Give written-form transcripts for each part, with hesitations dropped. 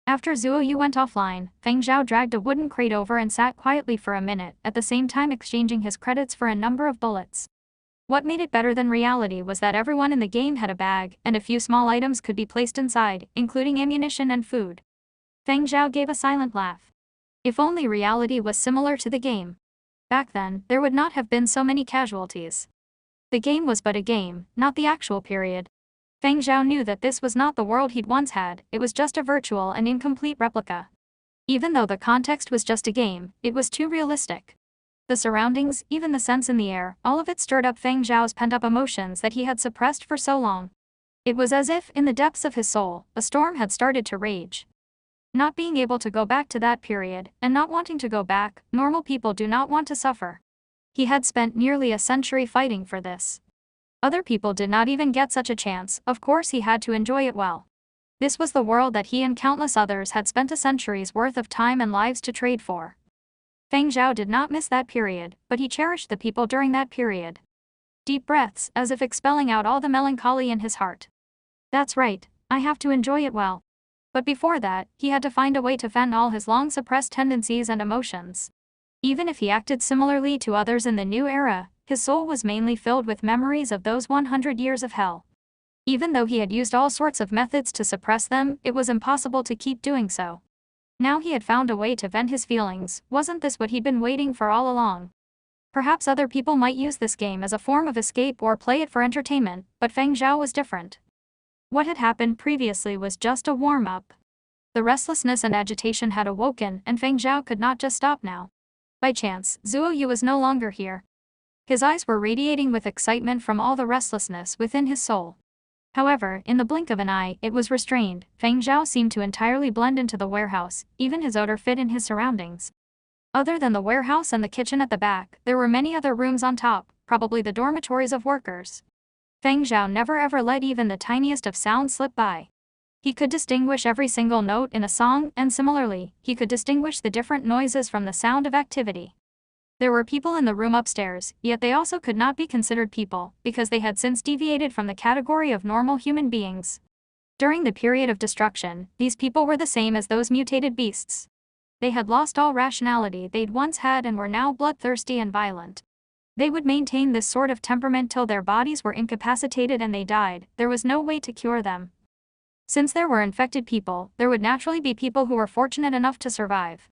After Zuo Yu went offline, Feng Zhao dragged a wooden crate over and sat quietly for a minute, at the same time exchanging his credits for a number of bullets. What made it better than reality was that everyone in the game had a bag, and a few small items could be placed inside, including ammunition and food. Feng Zhao gave a silent laugh. If only reality was similar to the game. Back then, there would not have been so many casualties. The game was but a game, not the actual period. Feng Zhao knew that this was not the world he'd once had, it was just a virtual and incomplete replica. Even though the context was just a game, it was too realistic. The surroundings, even the scents in the air, all of it stirred up Feng Zhao's pent-up emotions that he had suppressed for so long. It was as if, in the depths of his soul, a storm had started to rage. Not being able to go back to that period, and not wanting to go back, normal people do not want to suffer. He had spent nearly a century fighting for this. Other people did not even get such a chance, of course he had to enjoy it well. This was the world that he and countless others had spent a century's worth of time and lives to trade for. Feng Zhao did not miss that period, but he cherished the people during that period. Deep breaths, as if expelling out all the melancholy in his heart. That's right, I have to enjoy it well. But before that, he had to find a way to vent all his long-suppressed tendencies and emotions. Even if he acted similarly to others in the new era, his soul was mainly filled with memories of those 100 years of hell. Even though he had used all sorts of methods to suppress them, it was impossible to keep doing so. Now he had found a way to vent his feelings. Wasn't this what he'd been waiting for all along? Perhaps other people might use this game as a form of escape or play it for entertainment, but Feng Zhao was different. What had happened previously was just a warm-up. The restlessness and agitation had awoken, and Feng Zhao could not just stop now. By chance, Zuo Yu was no longer here. His eyes were radiating with excitement from all the restlessness within his soul. However, in the blink of an eye, it was restrained. Feng Zhao seemed to entirely blend into the warehouse, even his odor fit in his surroundings. Other than the warehouse and the kitchen at the back, there were many other rooms on top, probably the dormitories of workers. Feng Zhao never ever let even the tiniest of sounds slip by. He could distinguish every single note in a song, and similarly, he could distinguish the different noises from the sound of activity. There were people in the room upstairs, yet they also could not be considered people, because they had since deviated from the category of normal human beings. During the period of destruction, these people were the same as those mutated beasts. They had lost all rationality they'd once had and were now bloodthirsty and violent. They would maintain this sort of temperament till their bodies were incapacitated and they died. There was no way to cure them. Since there were infected people, there would naturally be people who were fortunate enough to survive.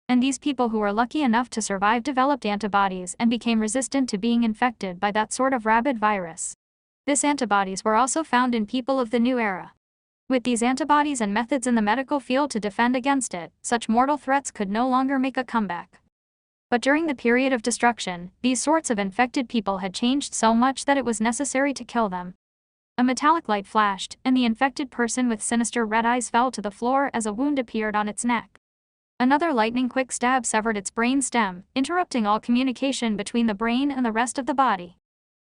And these people who were lucky enough to survive developed antibodies and became resistant to being infected by that sort of rabid virus. These antibodies were also found in people of the new era. With these antibodies and methods in the medical field to defend against it, such mortal threats could no longer make a comeback. But during the period of destruction, these sorts of infected people had changed so much that it was necessary to kill them. A metallic light flashed, and the infected person with sinister red eyes fell to the floor as a wound appeared on its neck. Another lightning-quick stab severed its brain stem, interrupting all communication between the brain and the rest of the body.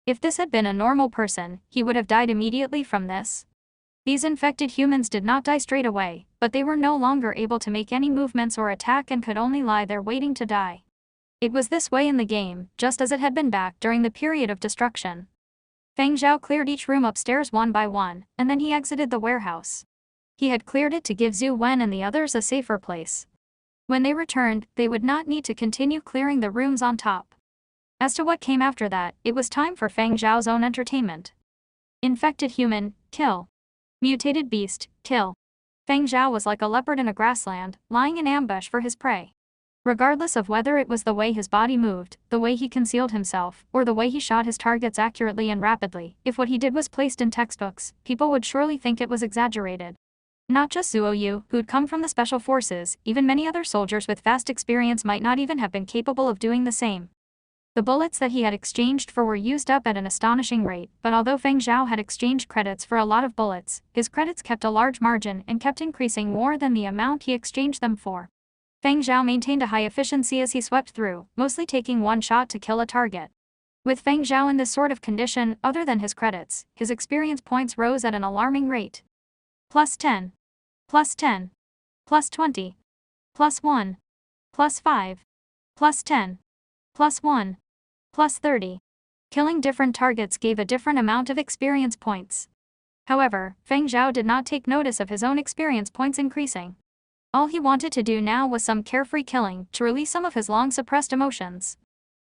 If this had been a normal person, he would have died immediately from this. These infected humans did not die straight away, but they were no longer able to make any movements or attack and could only lie there waiting to die. It was this way in the game, just as it had been back during the period of destruction. Feng Zhao cleared each room upstairs one by one, and then he exited the warehouse. He had cleared it to give Zhu Wen and the others a safer place. When they returned, they would not need to continue clearing the rooms on top. As to what came after that, it was time for Feng Zhao's own entertainment. Infected human, kill. Mutated beast, kill. Feng Zhao was like a leopard in a grassland, lying in ambush for his prey. Regardless of whether it was the way his body moved, the way he concealed himself, or the way he shot his targets accurately and rapidly, if what he did was placed in textbooks, people would surely think it was exaggerated. Not just Zuo Yu, who'd come from the special forces, even many other soldiers with vast experience might not even have been capable of doing the same. The bullets that he had exchanged for were used up at an astonishing rate, but although Feng Zhao had exchanged credits for a lot of bullets, his credits kept a large margin and kept increasing more than the amount he exchanged them for. Feng Zhao maintained a high efficiency as he swept through, mostly taking one shot to kill a target. With Feng Zhao in this sort of condition, other than his credits, his experience points rose at an alarming rate. +10. +10. +20. +1. +5. +10. +1. +30. Killing different targets gave a different amount of experience points. However, Feng Zhao did not take notice of his own experience points increasing. All he wanted to do now was some carefree killing to release some of his long-suppressed emotions.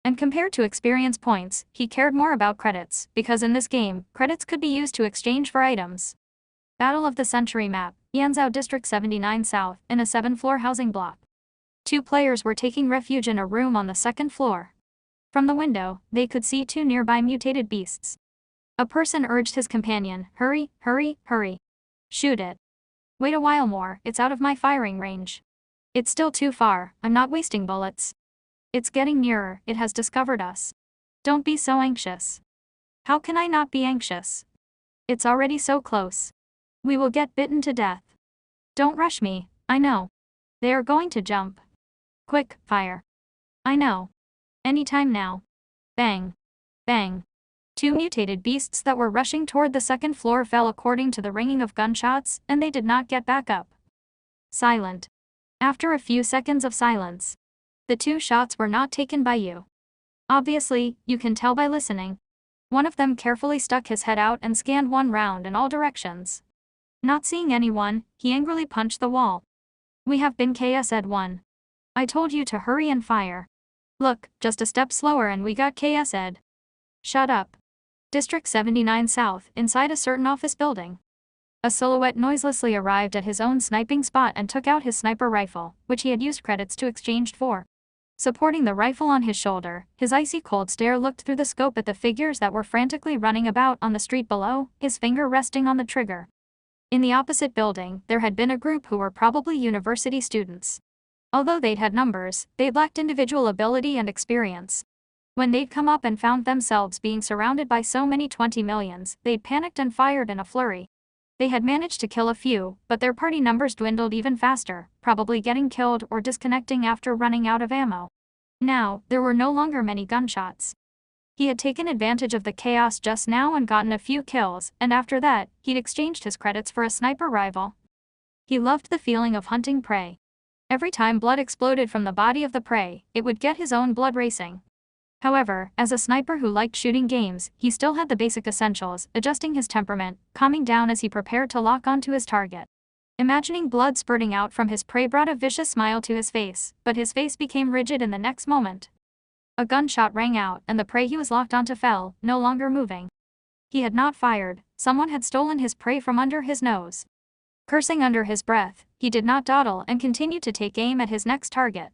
And compared to experience points, he cared more about credits, because in this game, credits could be used to exchange for items. Battle of the Century map, Yanzhou District 79 South, in a 7-floor housing block. 2 players were taking refuge in a room on the 2nd floor. From the window, they could see 2 nearby mutated beasts. A person urged his companion, "Hurry, hurry, hurry. Shoot it. Wait a while more, it's out of my firing range. It's still too far, I'm not wasting bullets. It's getting nearer, it has discovered us. Don't be so anxious." How can I not be anxious? It's already so close. We will get bitten to death. Don't rush me, I know. They are going to jump. Quick, fire. I know. Anytime now. Bang. Bang. 2 mutated beasts that were rushing toward the 2nd floor fell according to the ringing of gunshots, and they did not get back up. Silent. After a few seconds of silence. The 2 shots were not taken by you. Obviously, you can tell by listening. One of them carefully stuck his head out and scanned one round in all directions. Not seeing anyone, he angrily punched the wall. We have been KS'd 1. I told you to hurry and fire. Look, just a step slower and we got KS'd. Shut up. District 79 South, inside a certain office building. A silhouette noiselessly arrived at his own sniping spot and took out his sniper rifle, which he had used credits to exchange for. Supporting the rifle on his shoulder, his icy cold stare looked through the scope at the figures that were frantically running about on the street below, his finger resting on the trigger. In the opposite building, there had been a group who were probably university students. Although they'd had numbers, they lacked individual ability and experience. When they'd come up and found themselves being surrounded by so many 20 millions, they'd panicked and fired in a flurry. They had managed to kill a few, but their party numbers dwindled even faster, probably getting killed or disconnecting after running out of ammo. Now, there were no longer many gunshots. He had taken advantage of the chaos just now and gotten a few kills, and after that, he'd exchanged his credits for a sniper rifle. He loved the feeling of hunting prey. Every time blood exploded from the body of the prey, it would get his own blood racing. However, as a sniper who liked shooting games, he still had the basic essentials, adjusting his temperament, calming down as he prepared to lock onto his target. Imagining blood spurting out from his prey brought a vicious smile to his face, but his face became rigid in the next moment. A gunshot rang out, and the prey he was locked onto fell, no longer moving. He had not fired, someone had stolen his prey from under his nose. Cursing under his breath, he did not dawdle and continued to take aim at his next target.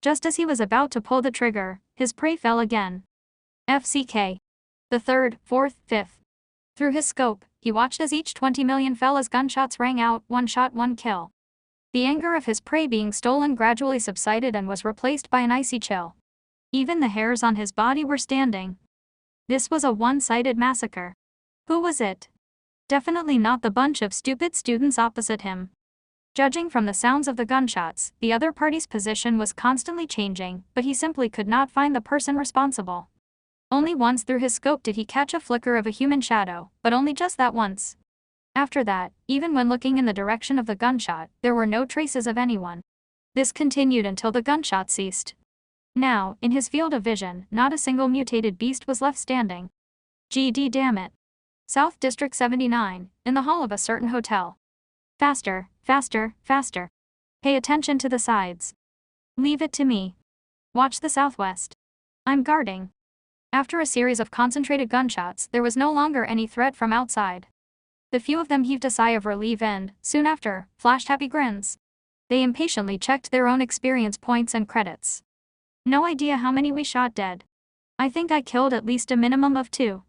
Just as he was about to pull the trigger, his prey fell again. FCK. The 3rd, 4th, 5th. Through his scope, he watched as each 20 million fell as gunshots rang out, 1 shot, 1 kill. The anger of his prey being stolen gradually subsided and was replaced by an icy chill. Even the hairs on his body were standing. This was a one-sided massacre. Who was it? Definitely not the bunch of stupid students opposite him. Judging from the sounds of the gunshots, the other party's position was constantly changing, but he simply could not find the person responsible. Only once through his scope did he catch a flicker of a human shadow, but only just that once. After that, even when looking in the direction of the gunshot, there were no traces of anyone. This continued until the gunshot ceased. Now, in his field of vision, not a single mutated beast was left standing. GD damn it. South District 79, in the hall of a certain hotel. Faster, faster, faster. Pay attention to the sides. Leave it to me. Watch the southwest. I'm guarding. After a series of concentrated gunshots, there was no longer any threat from outside. The few of them heaved a sigh of relief and, soon after, flashed happy grins. They impatiently checked their own experience points and credits. No idea how many we shot dead. I think I killed at least a minimum of 2.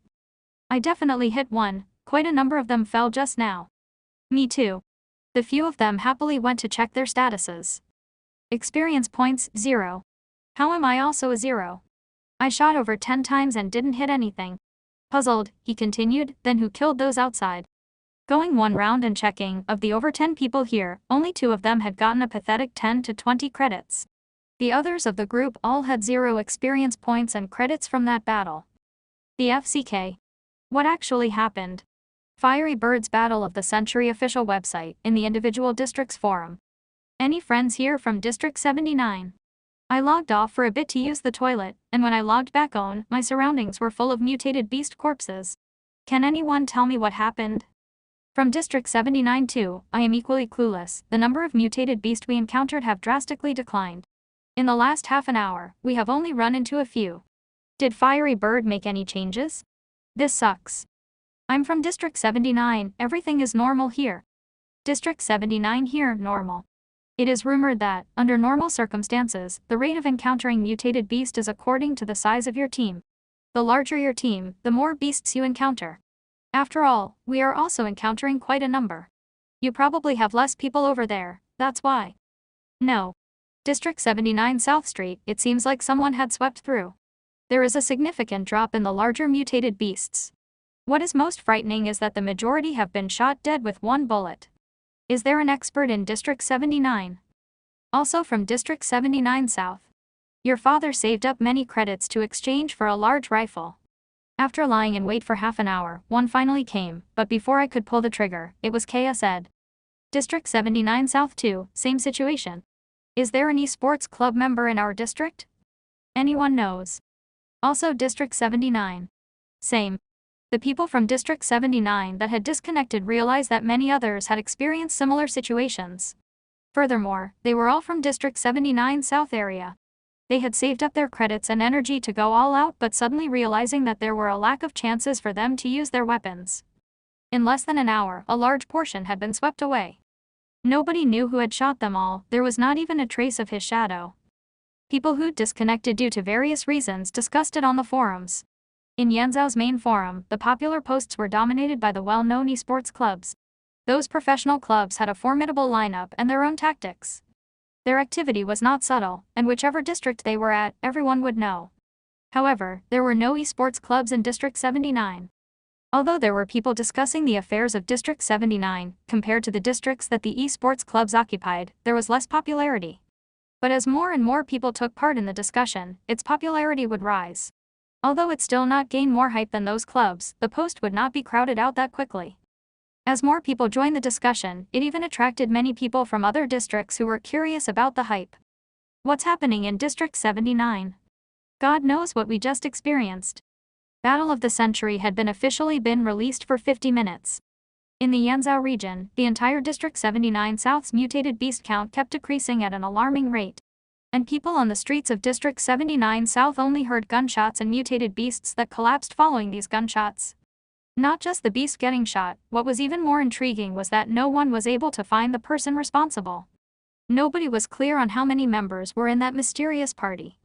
I definitely hit 1, quite a number of them fell just now. Me too. The few of them happily went to check their statuses. Experience points, 0. How am I also a 0? I shot over 10 times and didn't hit anything. Puzzled, he continued, then who killed those outside? Going one round and checking, of the over 10 people here, only 2 of them had gotten a pathetic 10 to 20 credits. The others of the group all had 0 experience points and credits from that battle. The FCK. What actually happened? Fiery Birds Battle of the Century official website, in the individual districts forum. Any friends here from District 79? I logged off for a bit to use the toilet, and when I logged back on, my surroundings were full of mutated beast corpses. Can anyone tell me what happened? From District 79 too, I am equally clueless. The number of mutated beasts we encountered have drastically declined. In the last half an hour, we have only run into a few. Did Fiery Bird make any changes? This sucks. I'm from District 79, everything is normal here. District 79 here, normal. It is rumored that, under normal circumstances, the rate of encountering mutated beast is according to the size of your team. The larger your team, the more beasts you encounter. After all, we are also encountering quite a number. You probably have less people over there, that's why. No. District 79 South Street, it seems like someone had swept through. There is a significant drop in the larger mutated beasts. What is most frightening is that the majority have been shot dead with one bullet. Is there an expert in District 79? Also from District 79 South. Your father saved up many credits to exchange for a large rifle. After lying in wait for half an hour, one finally came, but before I could pull the trigger, it was KS'd. District 79 South too, same situation. Is there an esports club member in our district? Anyone knows. Also District 79. Same. The people from District 79 that had disconnected realized that many others had experienced similar situations. Furthermore, they were all from District 79 South area. They had saved up their credits and energy to go all out, but suddenly realizing that there were a lack of chances for them to use their weapons. In less than an hour, a large portion had been swept away. Nobody knew who had shot them all, there was not even a trace of his shadow. People who disconnected due to various reasons discussed it on the forums. In Yanzhao's main forum, the popular posts were dominated by the well-known esports clubs. Those professional clubs had a formidable lineup and their own tactics. Their activity was not subtle, and whichever district they were at, everyone would know. However, there were no esports clubs in District 79. Although there were people discussing the affairs of District 79, compared to the districts that the esports clubs occupied, there was less popularity. But as more and more people took part in the discussion, its popularity would rise. Although it still not gain more hype than those clubs, the post would not be crowded out that quickly. As more people joined the discussion, it even attracted many people from other districts who were curious about the hype. What's happening in District 79? God knows what we just experienced. Battle of the Century had been released for 50 minutes. In the Yanzhao region, the entire District 79 South's mutated beast count kept decreasing at an alarming rate. And people on the streets of District 79 South only heard gunshots and mutated beasts that collapsed following these gunshots. Not just the beast getting shot, what was even more intriguing was that no one was able to find the person responsible. Nobody was clear on how many members were in that mysterious party.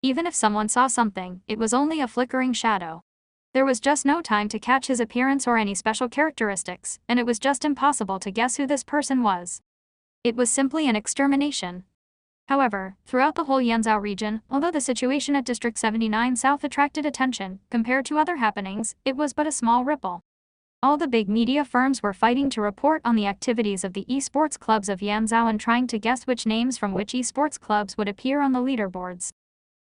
Even if someone saw something, it was only a flickering shadow. There was just no time to catch his appearance or any special characteristics, and it was just impossible to guess who this person was. It was simply an extermination. However, throughout the whole Yanzhao region, although the situation at District 79 South attracted attention, compared to other happenings, it was but a small ripple. All the big media firms were fighting to report on the activities of the esports clubs of Yanzhao and trying to guess which names from which esports clubs would appear on the leaderboards.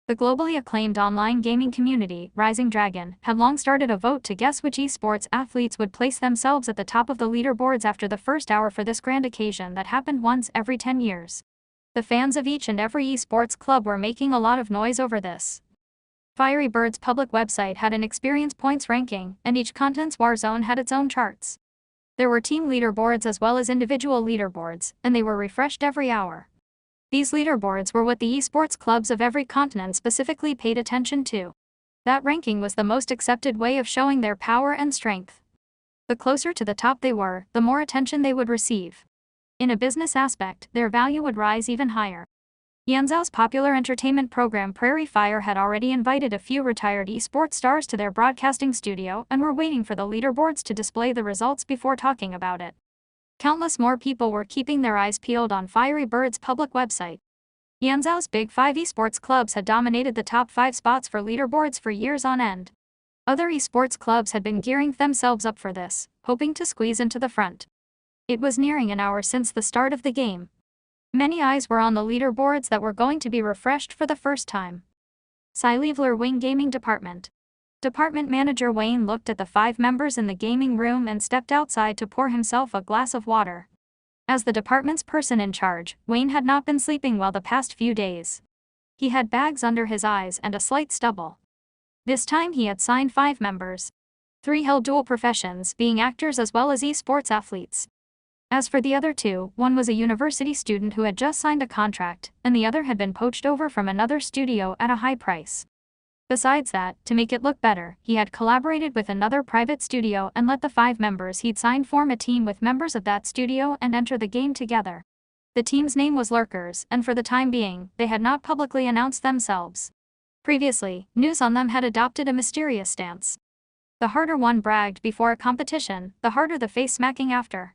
The globally acclaimed online gaming community, Rising Dragon, had long started a vote to guess which esports athletes would place themselves at the top of the leaderboards after the first hour for this grand occasion that happened once every 10 years. The fans of each and every esports club were making a lot of noise over this. Fiery Bird's public website had an experience points ranking, and each content's war zone had its own charts. There were team leaderboards as well as individual leaderboards, and they were refreshed every hour. These leaderboards were what the esports clubs of every continent specifically paid attention to. That ranking was the most accepted way of showing their power and strength. The closer to the top they were, the more attention they would receive. In a business aspect, their value would rise even higher. Yanzhao's popular entertainment program Prairie Fire had already invited a few retired esports stars to their broadcasting studio and were waiting for the leaderboards to display the results before talking about it. Countless more people were keeping their eyes peeled on Fiery Bird's public website. Yanzhao's Big 5 esports clubs had dominated the top 5 spots for leaderboards for years on end. Other esports clubs had been gearing themselves up for this, hoping to squeeze into the front. It was nearing an hour since the start of the game. Many eyes were on the leaderboards that were going to be refreshed for the first time. Sci-Leveler Wing Gaming Department. Department Manager Wayne looked at the 5 members in the gaming room and stepped outside to pour himself a glass of water. As the department's person in charge, Wayne had not been sleeping well the past few days. He had bags under his eyes and a slight stubble. This time he had signed 5 members. 3 held dual professions, being actors as well as esports athletes. As for the other 2, one was a university student who had just signed a contract, and the other had been poached over from another studio at a high price. Besides that, to make it look better, he had collaborated with another private studio and let the 5 members he'd signed form a team with members of that studio and enter the game together. The team's name was Lurkers, and for the time being, they had not publicly announced themselves. Previously, news on them had adopted a mysterious stance. The harder one bragged before a competition, the harder the face smacking after.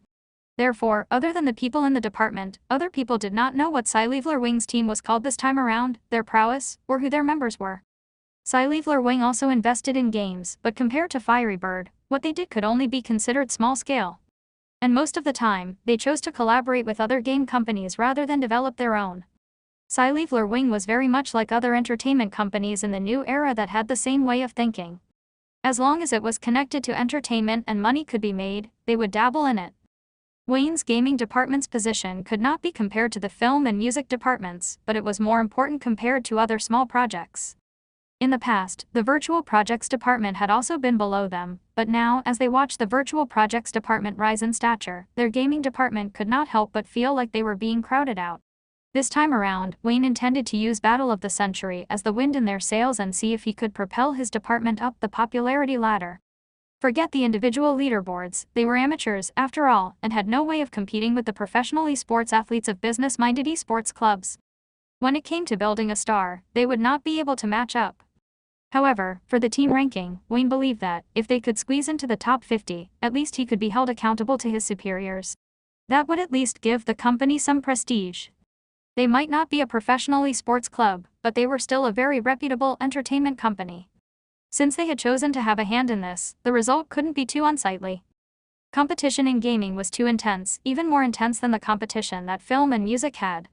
Therefore, other than the people in the department, other people did not know what Sci-Leveler Wing's team was called this time around, their prowess, or who their members were. Sci-Leveler Wing also invested in games, but compared to Fiery Bird, what they did could only be considered small scale. And most of the time, they chose to collaborate with other game companies rather than develop their own. Sci-Leveler Wing was very much like other entertainment companies in the new era that had the same way of thinking. As long as it was connected to entertainment and money could be made, they would dabble in it. Wayne's gaming department's position could not be compared to the film and music departments, but it was more important compared to other small projects. In the past, the virtual projects department had also been below them, but now, as they watched the virtual projects department rise in stature, their gaming department could not help but feel like they were being crowded out. This time around, Wayne intended to use Battle of the Century as the wind in their sails and see if he could propel his department up the popularity ladder. Forget the individual leaderboards, they were amateurs, after all, and had no way of competing with the professional esports athletes of business-minded esports clubs. When it came to building a star, they would not be able to match up. However, for the team ranking, Wayne believed that, if they could squeeze into the top 50, at least he could be held accountable to his superiors. That would at least give the company some prestige. They might not be a professional esports club, but they were still a very reputable entertainment company. Since they had chosen to have a hand in this, the result couldn't be too unsightly. Competition in gaming was too intense, even more intense than the competition that film and music had.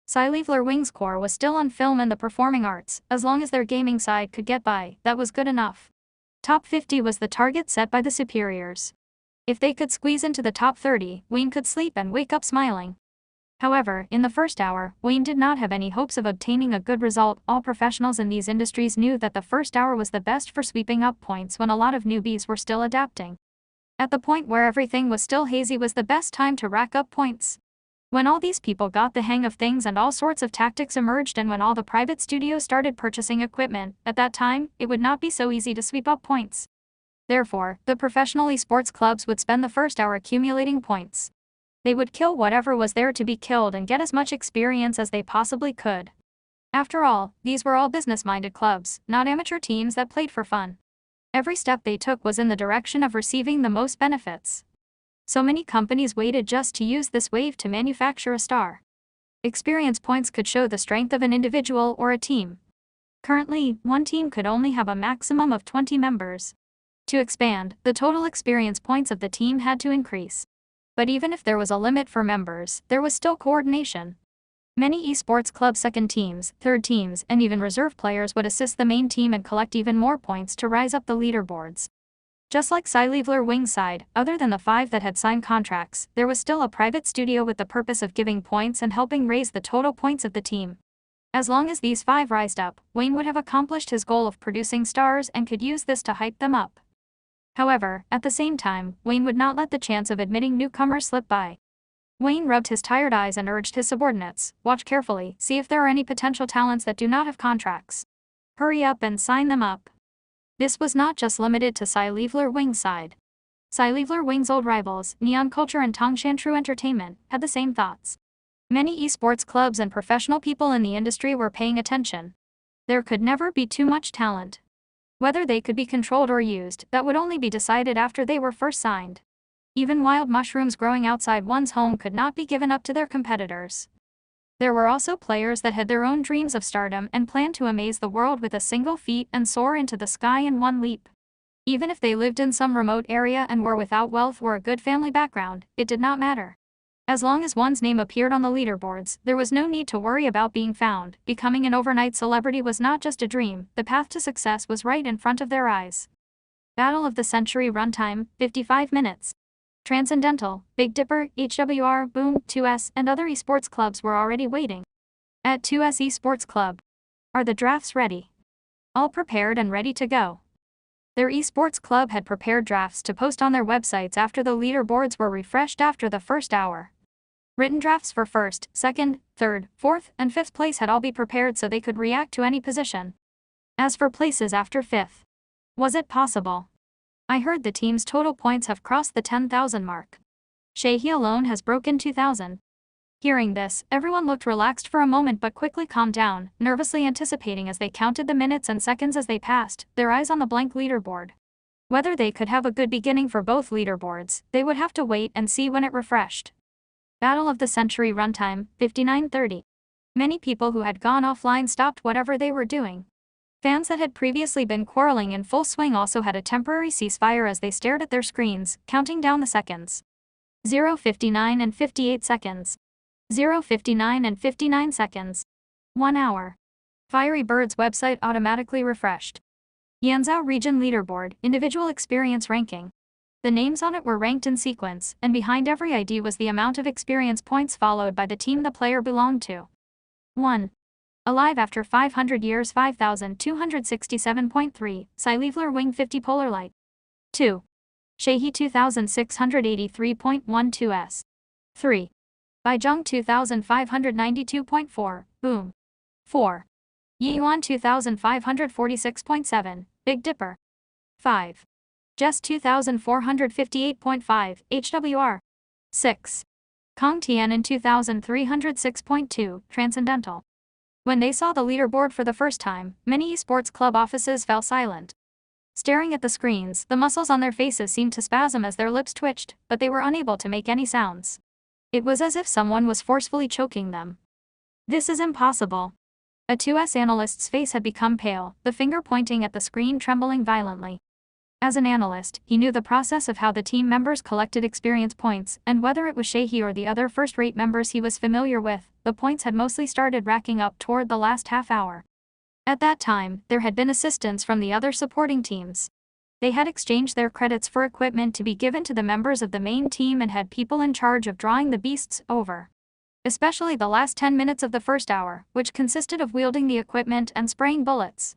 Sci-Leveler Wing's core was still on film and the performing arts, as long as their gaming side could get by, that was good enough. Top 50 was the target set by the superiors. If they could squeeze into the top 30, Wayne could sleep and wake up smiling. However, in the first hour, Wayne did not have any hopes of obtaining a good result. All professionals in these industries knew that the first hour was the best for sweeping up points when a lot of newbies were still adapting. At the point where everything was still hazy was the best time to rack up points. When all these people got the hang of things and all sorts of tactics emerged and when all the private studios started purchasing equipment, at that time, it would not be so easy to sweep up points. Therefore, the professional esports clubs would spend the first hour accumulating points. They would kill whatever was there to be killed and get as much experience as they possibly could. After all, these were all business-minded clubs, not amateur teams that played for fun. Every step they took was in the direction of receiving the most benefits. So many companies waited just to use this wave to manufacture a star. Experience points could show the strength of an individual or a team. Currently, one team could only have a maximum of 20 members. To expand, the total experience points of the team had to increase. But even if there was a limit for members, there was still coordination. Many esports club second teams, third teams, and even reserve players would assist the main team and collect even more points to rise up the leaderboards. Just like Sci-Leveler Wing's side, other than the 5 that had signed contracts, there was still a private studio with the purpose of giving points and helping raise the total points of the team. As long as these 5 rised up, Wayne would have accomplished his goal of producing stars and could use this to hype them up. However, at the same time, Wayne would not let the chance of admitting newcomers slip by. Wayne rubbed his tired eyes and urged his subordinates, watch carefully, see if there are any potential talents that do not have contracts. Hurry up and sign them up. This was not just limited to Sci-Leveler Wing's side. Sci-Leveler Wing's old rivals, Neon Culture and Tongshan True Entertainment, had the same thoughts. Many esports clubs and professional people in the industry were paying attention. There could never be too much talent. Whether they could be controlled or used, that would only be decided after they were first signed. Even wild mushrooms growing outside one's home could not be given up to their competitors. There were also players that had their own dreams of stardom and planned to amaze the world with a single feat and soar into the sky in one leap. Even if they lived in some remote area and were without wealth or a good family background, it did not matter. As long as one's name appeared on the leaderboards, there was no need to worry about being found. Becoming an overnight celebrity was not just a dream, the path to success was right in front of their eyes. Battle of the Century runtime, 55 minutes. Transcendental, Big Dipper, HWR, Boom, 2S, and other esports clubs were already waiting. At 2S Esports Club. Are the drafts ready? All prepared and ready to go. Their esports club had prepared drafts to post on their websites after the leaderboards were refreshed after the first hour. Written drafts for first, second, third, fourth, and fifth place had all be prepared so they could react to any position. As for places after fifth, was it possible? I heard the team's total points have crossed the 10,000 mark. Shahi alone has broken 2,000. Hearing this, everyone looked relaxed for a moment but quickly calmed down, nervously anticipating as they counted the minutes and seconds as they passed, their eyes on the blank leaderboard. Whether they could have a good beginning for both leaderboards, they would have to wait and see when it refreshed. Battle of the Century runtime, 59:30. Many people who had gone offline stopped whatever they were doing. Fans that had previously been quarreling in full swing also had a temporary ceasefire as they stared at their screens, counting down the seconds. 0:59 and 58 seconds. 0:59 and 59 seconds. 1 hour. Fiery Bird's website automatically refreshed. Yanzhou Region Leaderboard, Individual Experience Ranking. The names on it were ranked in sequence, and behind every ID was the amount of experience points followed by the team the player belonged to. 1. Alive after 500 years 5267.3, Sci-Leveler Wing 50 Polar Light. 2. Shahi 2683.12s. 3. Baizhong 2592.4, Boom. 4. Yiyuan 2546.7, Big Dipper. 5. Jess 2458.5, HWR. 6. Kong Tianan 2306.2, Transcendental. When they saw the leaderboard for the first time, many esports club offices fell silent. Staring at the screens, the muscles on their faces seemed to spasm as their lips twitched, but they were unable to make any sounds. It was as if someone was forcefully choking them. This is impossible. A 2S analyst's face had become pale, the finger pointing at the screen trembling violently. As an analyst, he knew the process of how the team members collected experience points, and whether it was Shahi or the other first-rate members he was familiar with, the points had mostly started racking up toward the last half hour. At that time, there had been assistance from the other supporting teams. They had exchanged their credits for equipment to be given to the members of the main team and had people in charge of drawing the beasts over. Especially the last 10 minutes of the first hour, which consisted of wielding the equipment and spraying bullets.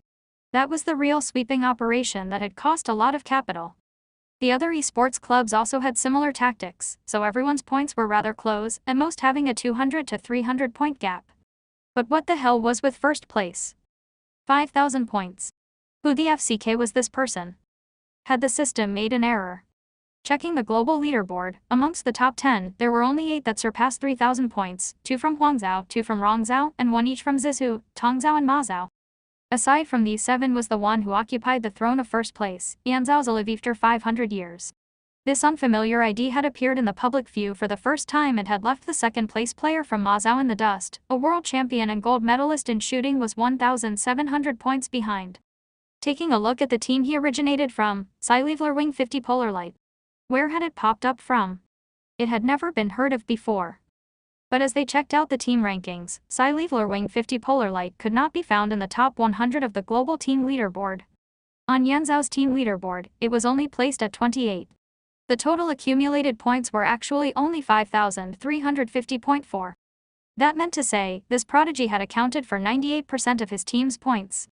That was the real sweeping operation that had cost a lot of capital. The other esports clubs also had similar tactics, so everyone's points were rather close, and most having a 200 to 300 point gap. But what the hell was with first place? 5,000 points. Who the FCK was this person? Had the system made an error? Checking the global leaderboard, amongst the top 10, there were only 8 that surpassed 3,000 points, 2 from Huangzhou, 2 from Rongzhou, and 1 each from Zizhou, Tongzhou and Mazhou. Aside from these 7 was the one who occupied the throne of first place, Yanzhou's Alive after 500 years. This unfamiliar ID had appeared in the public view for the first time and had left the second-place player from Mazhou in the dust. A world champion and gold medalist in shooting was 1,700 points behind. Taking a look at the team he originated from, Sci-Leveler Wing 50 Polar Light. Where had it popped up from? It had never been heard of before. But as they checked out the team rankings, Sci-Leveler Wing 50 Polar Light could not be found in the top 100 of the global team leaderboard. On Yanzhou's team leaderboard, it was only placed at 28. The total accumulated points were actually only 5,350.4. That meant to say, this prodigy had accounted for 98% of his team's points.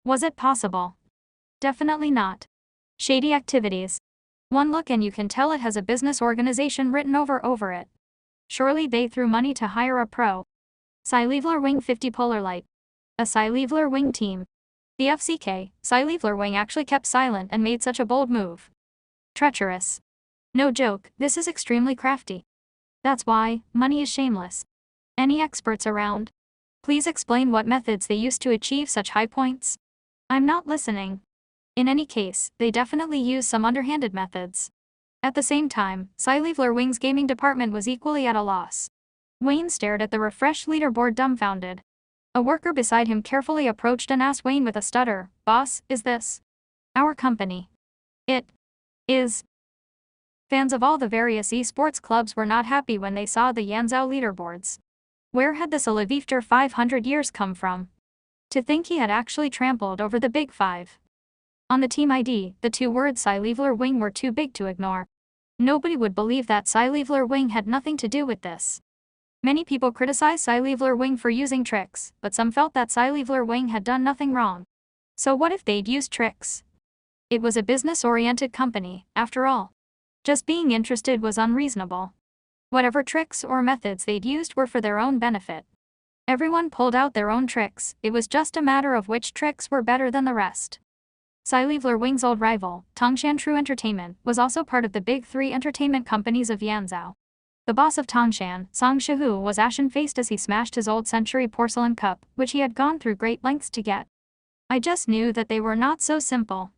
Was it possible? Definitely not. Shady activities. One look and you can tell it has a business organization written over it. Surely they threw money to hire a pro. Sci-Leveler Wing 50 Polar Light. A Sci-Leveler Wing team. The FCK, Sci-Leveler Wing actually kept silent and made such a bold move. Treacherous. No joke, this is extremely crafty. That's why, money is shameless. Any experts around? Please explain what methods they used to achieve such high points. I'm not listening. In any case, they definitely used some underhanded methods. At the same time, Sci-Leveler Wing's gaming department was equally at a loss. Wayne stared at the refreshed leaderboard dumbfounded. A worker beside him carefully approached and asked Wayne with a stutter, "Boss, is this our company?" It is. Fans of all the various esports clubs were not happy when they saw the Yanzhou leaderboards. Where had this Alive after 500 years come from? To think he had actually trampled over the Big Five. On the team ID, the 2 words Sci-Leveler Wing were too big to ignore. Nobody would believe that Sci-Leveler Wing had nothing to do with this. Many people criticized Sci-Leveler Wing for using tricks, but some felt that Sci-Leveler Wing had done nothing wrong. So what if they'd used tricks? It was a business-oriented company, after all. Just being interested was unreasonable. Whatever tricks or methods they'd used were for their own benefit. Everyone pulled out their own tricks, it was just a matter of which tricks were better than the rest. Sci-Leveler Wing's old rival, Tongshan True Entertainment, was also part of the big three entertainment companies of Yanzhou. The boss of Tongshan, Song Shihu, was ashen-faced as he smashed his old century porcelain cup, which he had gone through great lengths to get. I just knew that they were not so simple.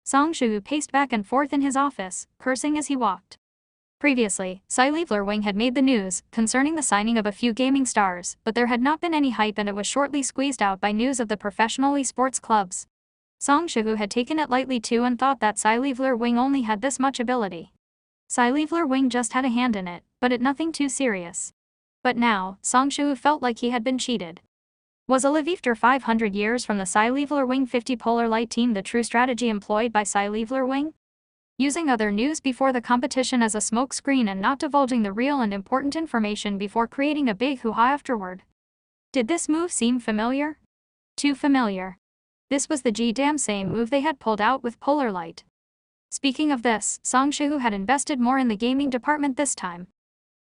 Song Shihu paced back and forth in his office, cursing as he walked. Previously, Sci-Leveler Wing had made the news concerning the signing of a few gaming stars, but there had not been any hype and it was shortly squeezed out by news of the professional esports clubs. Song Shihu had taken it lightly too and thought that Sci-Leveler Wing only had this much ability. Sci-Leveler Wing just had a hand in it, but it nothing too serious. But now, Song Shihu felt like he had been cheated. Was a live after 500 years from the Sci-Leveler Wing 50 Polar Light team the true strategy employed by Sci-Leveler Wing? Using other news before the competition as a smokescreen and not divulging the real and important information before creating a big hoo-ha afterward. Did this move seem familiar? Too familiar. This was the damn same move they had pulled out with Polar Light. Speaking of this, Song Shihu had invested more in the gaming department this time.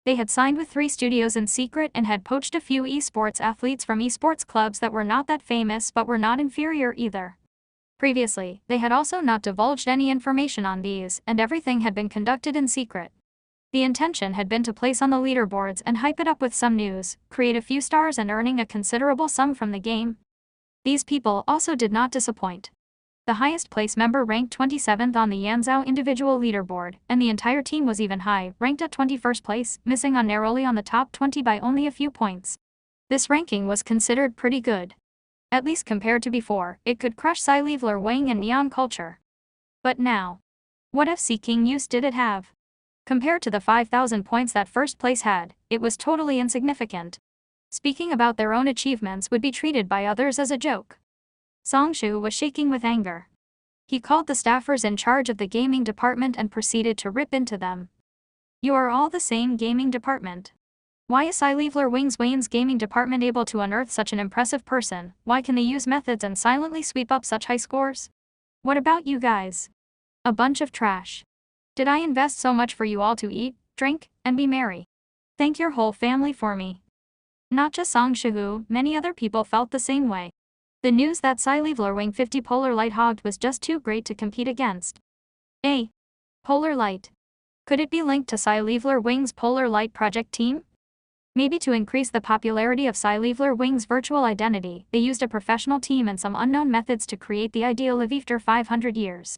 They had signed with 3 studios in secret and had poached a few esports athletes from esports clubs that were not that famous but were not inferior either. Previously, they had also not divulged any information on these, and everything had been conducted in secret. The intention had been to place on the leaderboards and hype it up with some news, create a few stars and earning a considerable sum from the game. These people also did not disappoint. The highest place member ranked 27th on the Yanzhou individual leaderboard, and the entire team was even high, ranked at 21st place, missing on narrowly on the top 20 by only a few points. This ranking was considered pretty good. At least compared to before, it could crush Sci-Leveler Wing and Neon Culture. But now, what FC King use did it have? Compared to the 5,000 points that first place had, it was totally insignificant. Speaking about their own achievements would be treated by others as a joke. Song Shihu was shaking with anger. He called the staffers in charge of the gaming department and proceeded to rip into them. You are all the same gaming department. Why is Sci-Leveler Wayne's gaming department able to unearth such an impressive person? Why can they use methods and silently sweep up such high scores? What about you guys? A bunch of trash. Did I invest so much for you all to eat, drink, and be merry? Thank your whole family for me. Not just Song Shihu, many other people felt the same way. The news that Sci-Leveler Wing 50 Polar Light hogged was just too great to compete against. Polar Light. Could it be linked to Sci-Leveler Wing's Polar Light project team? Maybe to increase the popularity of Sci-Leveler Wing's virtual identity, they used a professional team and some unknown methods to create the ideal live after 500 years.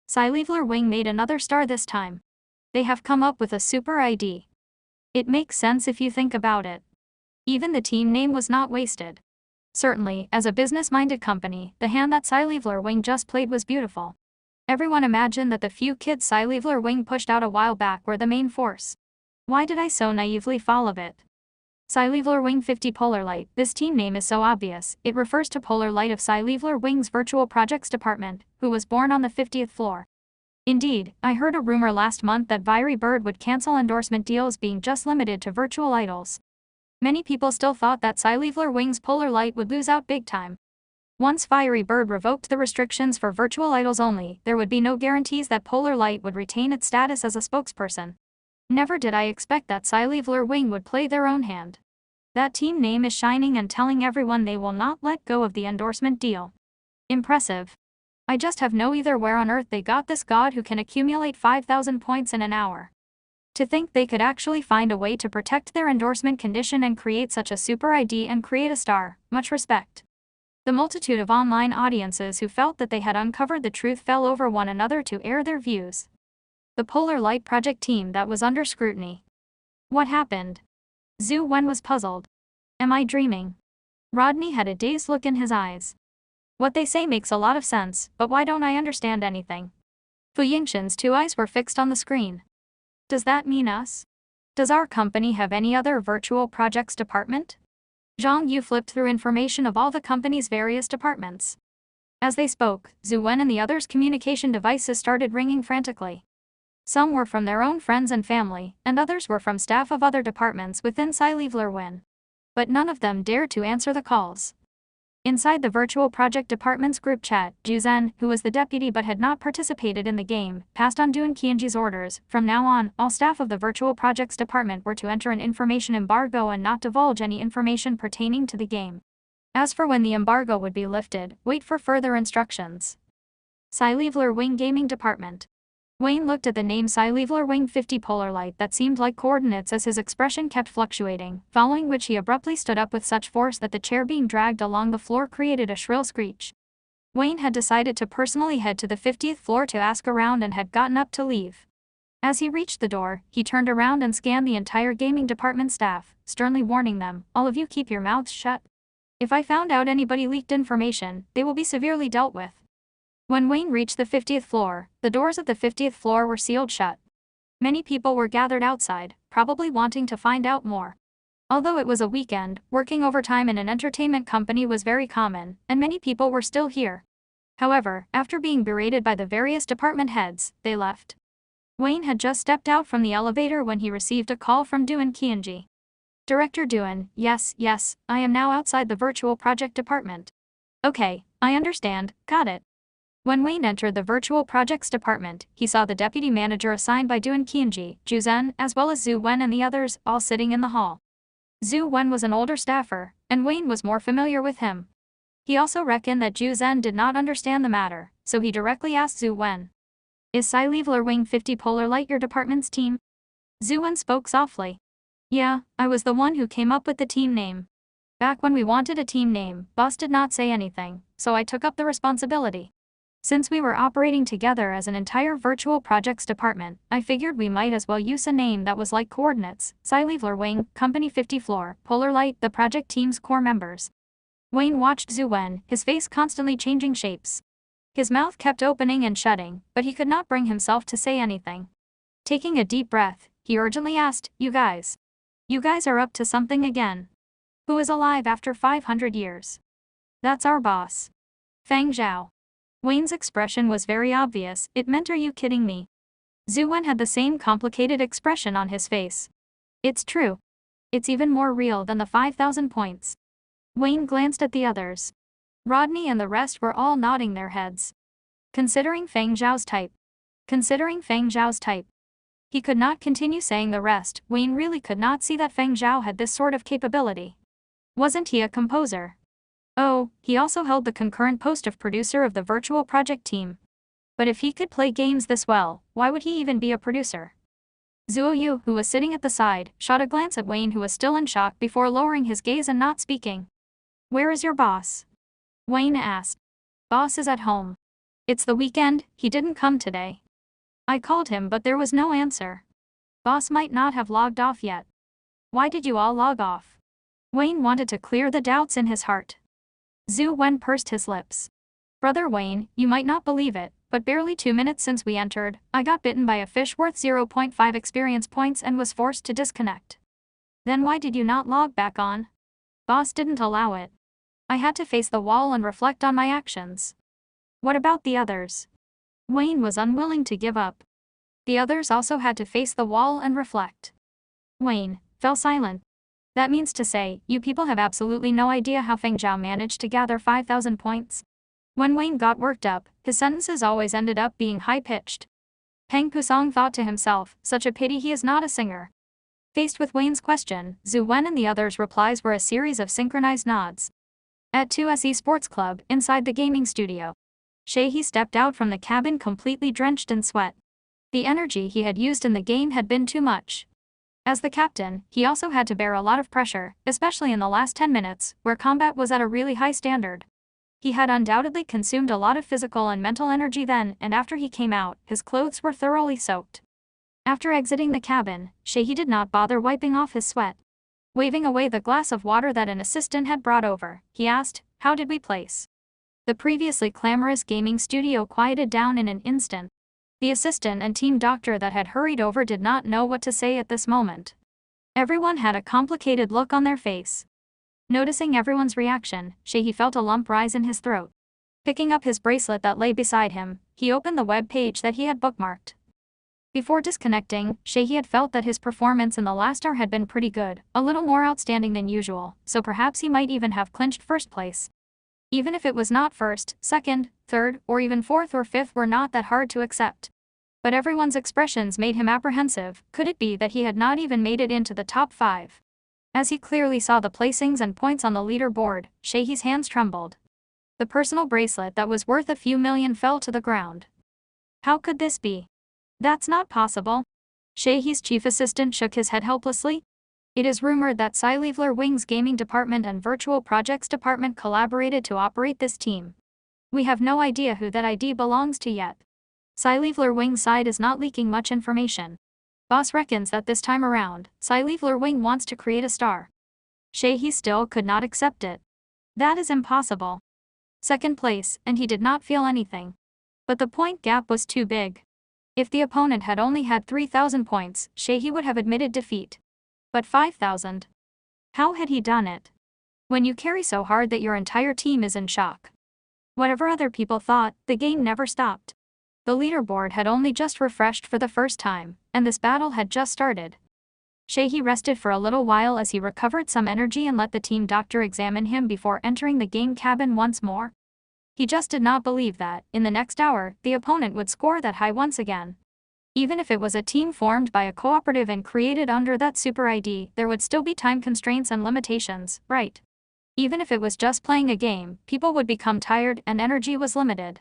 Sci-Leveler Wing made another star this time. They have come up with a super ID. It makes sense if you think about it. Even the team name was not wasted. Certainly, as a business-minded company, the hand that Sci-Leveler Wing just played was beautiful. Everyone imagined that the few kids Sci-Leveler Wing pushed out a while back were the main force. Why did I so naively fall of it? Sci-Leveler Wing 50 Polar Light, this team name is so obvious, it refers to Polar Light of Sci-Leveler Wing's Virtual Projects Department, who was born on the 50th floor. Indeed, I heard a rumor last month that Fiery Bird would cancel endorsement deals being just limited to virtual idols. Many people still thought that Sci-Leveler Wing's Polar Light would lose out big time. Once Fiery Bird revoked the restrictions for virtual idols only, there would be no guarantees that Polar Light would retain its status as a spokesperson. Never did I expect that Sci-Leveler Wing would play their own hand. That team name is shining and telling everyone they will not let go of the endorsement deal. Impressive. I just have no either where on earth they got this god who can accumulate 5,000 points in an hour. To think they could actually find a way to protect their endorsement condition and create such a super ID and create a star, much respect. The multitude of online audiences who felt that they had uncovered the truth fell over one another to air their views. The Polar Light Project team that was under scrutiny. What happened? Zhu Wen was puzzled. Am I dreaming? Rodney had a dazed look in his eyes. What they say makes a lot of sense, but why don't I understand anything? Fu Yingshan's 2 eyes were fixed on the screen. Does that mean us? Does our company have any other virtual projects department? Zhang Yu flipped through information of all the company's various departments. As they spoke, Zhu Wen and the others' communication devices started ringing frantically. Some were from their own friends and family, and others were from staff of other departments within Sci-Leveler Wing. But none of them dared to answer the calls. Inside the virtual project department's group chat, Juzhen, who was the deputy but had not participated in the game, passed on Dun Qianji's orders. From now on, all staff of the virtual projects department were to enter an information embargo and not divulge any information pertaining to the game. As for when the embargo would be lifted, wait for further instructions. Sci-Leveler Wing Gaming Department. Wayne looked at the name Sci-Leveler Wing 50 Polar Light that seemed like coordinates as his expression kept fluctuating, following which he abruptly stood up with such force that the chair being dragged along the floor created a shrill screech. Wayne had decided to personally head to the 50th floor to ask around and had gotten up to leave. As he reached the door, he turned around and scanned the entire gaming department staff, sternly warning them, "All of you keep your mouths shut. If I found out anybody leaked information, they will be severely dealt with." When Wayne reached the 50th floor, the doors of the 50th floor were sealed shut. Many people were gathered outside, probably wanting to find out more. Although it was a weekend, working overtime in an entertainment company was very common, and many people were still here. However, after being berated by the various department heads, they left. Wayne had just stepped out from the elevator when he received a call from Dun Qianji. "Director Dun, yes, I am now outside the virtual project department." "Okay, I understand, got it." When Wayne entered the virtual projects department, he saw the deputy manager assigned by Dun Qianji, Juzhen, as well as Zhu Wen and the others, all sitting in the hall. Zhu Wen was an older staffer, and Wayne was more familiar with him. He also reckoned that Juzhen did not understand the matter, so he directly asked Zhu Wen, "Is Sci-Leveler Wing 50 Polar Light your department's team?" Zhu Wen spoke softly. "Yeah, I was the one who came up with the team name. Back when we wanted a team name, boss did not say anything, so I took up the responsibility. Since we were operating together as an entire virtual projects department, I figured we might as well use a name that was like coordinates: Sci-Leveler Wing, Company 50 Floor, Polar Light, the project team's core members." Wayne watched Zhu Wen, his face constantly changing shapes. His mouth kept opening and shutting, but he could not bring himself to say anything. Taking a deep breath, he urgently asked, You guys are up to something again. Who is alive after 500 years? That's our boss. Feng Zhao." Wayne's expression was very obvious. It meant, "Are you kidding me?" Zhu Wen had the same complicated expression on his face. "It's true. It's even more real than the 5,000 points." Wayne glanced at the others. Rodney and the rest were all nodding their heads. Considering Feng Zhao's type. He could not continue saying the rest. Wayne really could not see that Feng Zhao had this sort of capability. Wasn't he a composer? Oh, he also held the concurrent post of producer of the virtual project team. But if he could play games this well, why would he even be a producer? Zhuo Yu, who was sitting at the side, shot a glance at Wayne, who was still in shock before lowering his gaze and not speaking. "Where is your boss?" Wayne asked. "Boss is at home. It's the weekend, he didn't come today. I called him but there was no answer. Boss might not have logged off yet." "Why did you all log off?" Wayne wanted to clear the doubts in his heart. Zhu Wen pursed his lips. "Brother Wayne, you might not believe it, but barely 2 minutes since we entered, I got bitten by a fish worth 0.5 experience points and was forced to disconnect." "Then why did you not log back on?" "Boss didn't allow it. I had to face the wall and reflect on my actions." "What about the others?" Wayne was unwilling to give up. The others also had to face the wall and reflect. Wayne fell silent. "That means to say, you people have absolutely no idea how Feng Zhao managed to gather 5,000 points?" When Wayne got worked up, his sentences always ended up being high-pitched. Peng Pusong thought to himself, such a pity he is not a singer. Faced with Wayne's question, Zhu Wen and the others' replies were a series of synchronized nods. At 2SE Sports Club, inside the gaming studio, Shehi stepped out from the cabin completely drenched in sweat. The energy he had used in the game had been too much. As the captain, he also had to bear a lot of pressure, especially in the last 10 minutes, where combat was at a really high standard. He had undoubtedly consumed a lot of physical and mental energy then, and after he came out, his clothes were thoroughly soaked. After exiting the cabin, Shehi did not bother wiping off his sweat. Waving away the glass of water that an assistant had brought over, he asked, "How did we place?" The previously clamorous gaming studio quieted down in an instant. The assistant and team doctor that had hurried over did not know what to say at this moment. Everyone had a complicated look on their face. Noticing everyone's reaction, Shehi felt a lump rise in his throat. Picking up his bracelet that lay beside him, he opened the web page that he had bookmarked. Before disconnecting, Shehi had felt that his performance in the last hour had been pretty good, a little more outstanding than usual, so perhaps he might even have clinched first place. Even if it was not first, second, third, or even fourth or fifth were not that hard to accept. But everyone's expressions made him apprehensive. Could it be that he had not even made it into the top 5? As he clearly saw the placings and points on the leaderboard, Shahee's hands trembled. The personal bracelet that was worth a few million fell to the ground. How could this be? That's not possible. Shahee's chief assistant shook his head helplessly. It is rumored that sci-fi Wing's gaming department and virtual projects department collaborated to operate this team. We have no idea who that ID belongs to yet. Sci-fi Wing's side is not leaking much information. Boss reckons that this time around, sci-fi Wing wants to create a star. Shahee still could not accept it. That is impossible. Second place, and he did not feel anything. But the point gap was too big. If the opponent had only had 3,000 points, Shahee would have admitted defeat. But 5,000? How had he done it? When you carry so hard that your entire team is in shock. Whatever other people thought, the game never stopped. The leaderboard had only just refreshed for the first time, and this battle had just started. Shahee rested for a little while as he recovered some energy and let the team doctor examine him before entering the game cabin once more. He just did not believe that, in the next hour, the opponent would score that high once again. Even if it was a team formed by a cooperative and created under that super ID, there would still be time constraints and limitations, right? Even if it was just playing a game, people would become tired and energy was limited.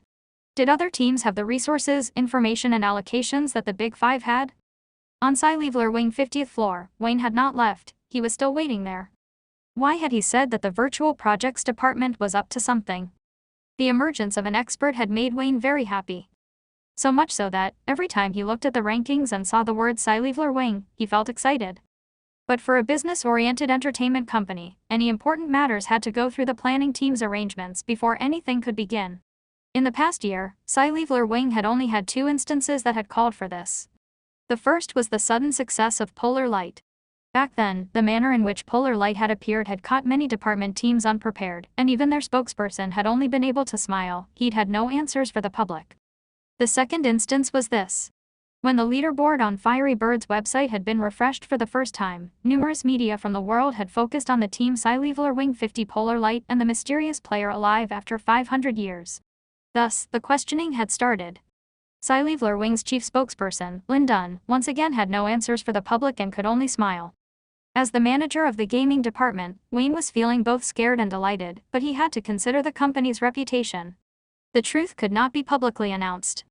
Did other teams have the resources, information and allocations that the Big Five had? On sci-fi Wing 50th floor, Wayne had not left, he was still waiting there. Why had he said that the virtual projects department was up to something? The emergence of an expert had made Wayne very happy. So much so that, every time he looked at the rankings and saw the word sci-fi Wing, he felt excited. But for a business-oriented entertainment company, any important matters had to go through the planning team's arrangements before anything could begin. In the past year, sci-fi Wing had only had 2 instances that had called for this. The first was the sudden success of Polar Light. Back then, the manner in which Polar Light had appeared had caught many department teams unprepared, and even their spokesperson had only been able to smile. He'd had no answers for the public. The second instance was this. When the leaderboard on Fiery Bird's website had been refreshed for the first time, numerous media from the world had focused on the team sci-fi Wing 50 Polar Light and the mysterious player alive after 500 years. Thus, the questioning had started. Sci-fi Wing's chief spokesperson, Lin Dunn, once again had no answers for the public and could only smile. As the manager of the gaming department, Wayne was feeling both scared and delighted, but he had to consider the company's reputation. The truth could not be publicly announced.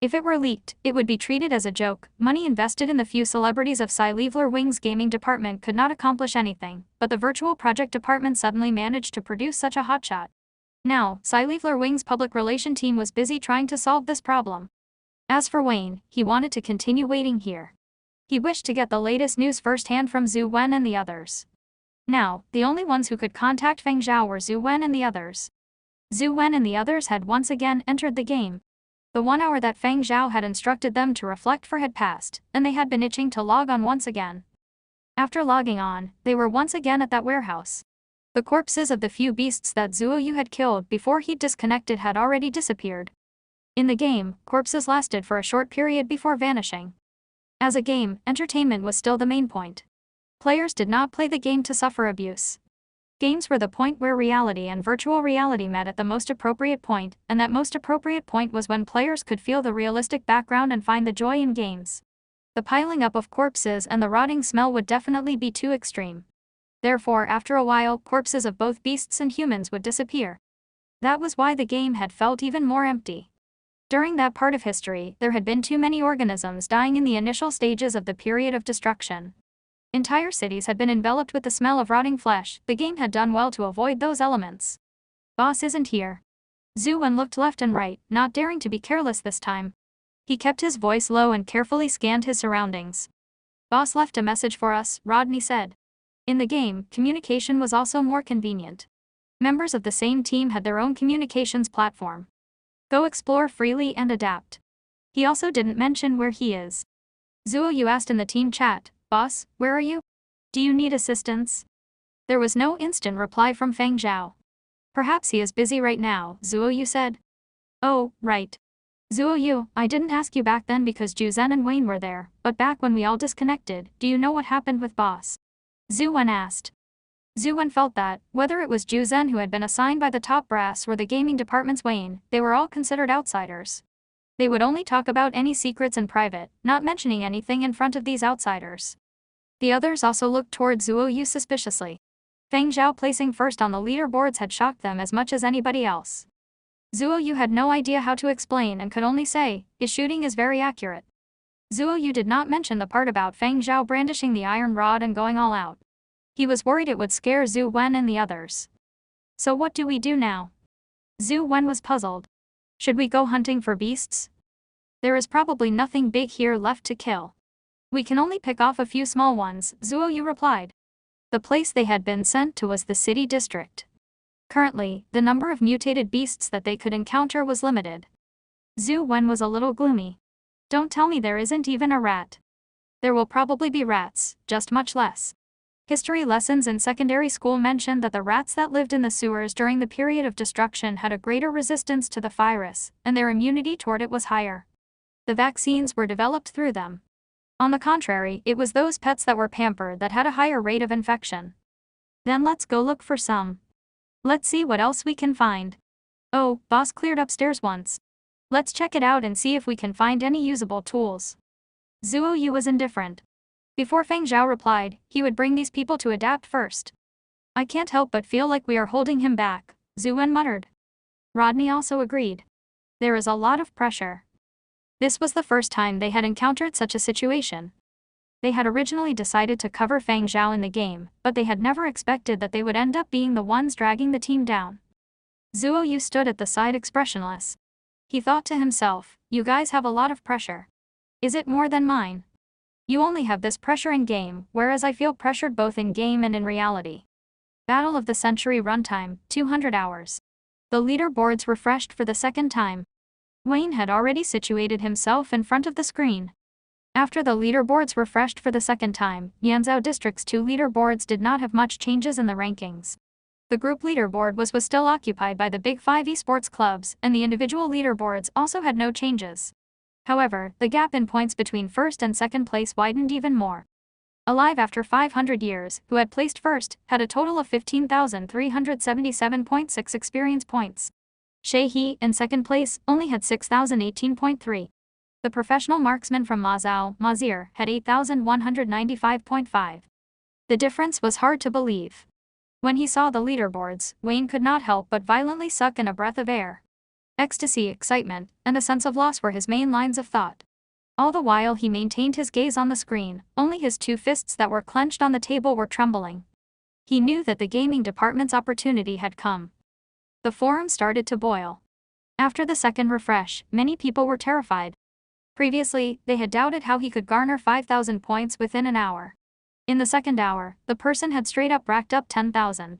If it were leaked, it would be treated as a joke. Money invested in the few celebrities of sci-fi Wing's gaming department could not accomplish anything, but the virtual project department suddenly managed to produce such a hotshot. Now, sci-fi Wing's public relation team was busy trying to solve this problem. As for Wayne, he wanted to continue waiting here. He wished to get the latest news firsthand from Zhu Wen and the others. Now, the only ones who could contact Feng Zhao were Zhu Wen and the others. Zhu Wen and the others had once again entered the game. The 1 hour that Feng Zhao had instructed them to reflect for had passed, and they had been itching to log on once again. After logging on, they were once again at that warehouse. The corpses of the few beasts that Zuo Yu had killed before he disconnected had already disappeared. In the game, corpses lasted for a short period before vanishing. As a game, entertainment was still the main point. Players did not play the game to suffer abuse. Games were the point where reality and virtual reality met at the most appropriate point, and that most appropriate point was when players could feel the realistic background and find the joy in games. The piling up of corpses and the rotting smell would definitely be too extreme. Therefore, after a while, corpses of both beasts and humans would disappear. That was why the game had felt even more empty. During that part of history, there had been too many organisms dying in the initial stages of the period of destruction. Entire cities had been enveloped with the smell of rotting flesh. The game had done well to avoid those elements. Boss isn't here. Zhu Wen looked left and right, not daring to be careless this time. He kept his voice low and carefully scanned his surroundings. Boss left a message for us, Rodney said. In the game, communication was also more convenient. Members of the same team had their own communications platform. Go explore freely and adapt. He also didn't mention where he is. Zuo Yu asked in the team chat, Boss, where are you? Do you need assistance? There was no instant reply from Feng Zhao. Perhaps he is busy right now, Zuo Yu said. Oh, right. Zuo Yu, I didn't ask you back then because Ju Zhen and Wayne were there, but back when we all disconnected, do you know what happened with Boss? Zhu Wen asked. Zhu Wen felt that, whether it was Zhu Zhen who had been assigned by the top brass or the gaming department's Wayne, they were all considered outsiders. They would only talk about any secrets in private, not mentioning anything in front of these outsiders. The others also looked toward Zhuo Yu suspiciously. Feng Zhao placing first on the leaderboards had shocked them as much as anybody else. Zhuo Yu had no idea how to explain and could only say, his shooting is very accurate. Zhuo Yu did not mention the part about Feng Zhao brandishing the iron rod and going all out. He was worried it would scare Zhu Wen and the others. So what do we do now? Zhu Wen was puzzled. Should we go hunting for beasts? There is probably nothing big here left to kill. We can only pick off a few small ones, Zhuo Yu replied. The place they had been sent to was the city district. Currently, the number of mutated beasts that they could encounter was limited. Zhu Wen was a little gloomy. Don't tell me there isn't even a rat. There will probably be rats, just much less. History lessons in secondary school mentioned that the rats that lived in the sewers during the period of destruction had a greater resistance to the virus, and their immunity toward it was higher. The vaccines were developed through them. On the contrary, it was those pets that were pampered that had a higher rate of infection. Then let's go look for some. Let's see what else we can find. Oh, boss cleared upstairs once. Let's check it out and see if we can find any usable tools. Zhuo Yu was indifferent. Before Feng Zhao replied, he would bring these people to adapt first. I can't help but feel like we are holding him back, Zhu Wen muttered. Rodney also agreed. There is a lot of pressure. This was the first time they had encountered such a situation. They had originally decided to cover Feng Zhao in the game, but they had never expected that they would end up being the ones dragging the team down. Zhuo Yu stood at the side expressionless. He thought to himself, you guys have a lot of pressure. Is it more than mine? You only have this pressure in game, whereas I feel pressured both in game and in reality. Battle of the Century runtime, 200 hours. The leaderboards refreshed for the second time. Wayne had already situated himself in front of the screen. After the leaderboards refreshed for the second time, Yanzhou District's 2 leaderboards did not have much changes in the rankings. The group leaderboard was still occupied by the big 5 esports clubs, and the individual leaderboards also had no changes. However, the gap in points between first and second place widened even more. Alive after 500 years, who had placed first, had a total of 15,377.6 experience points. Shei He, in second place, only had 6,018.3. The professional marksman from Mazao, Mazir, had 8,195.5. The difference was hard to believe. When he saw the leaderboards, Wayne could not help but violently suck in a breath of air. Ecstasy, excitement, and a sense of loss were his main lines of thought. All the while he maintained his gaze on the screen, only his 2 fists that were clenched on the table were trembling. He knew that the gaming department's opportunity had come. The forum started to boil. After the second refresh, many people were terrified. Previously, they had doubted how he could garner 5,000 points within an hour. In the second hour, the person had straight up racked up 10,000.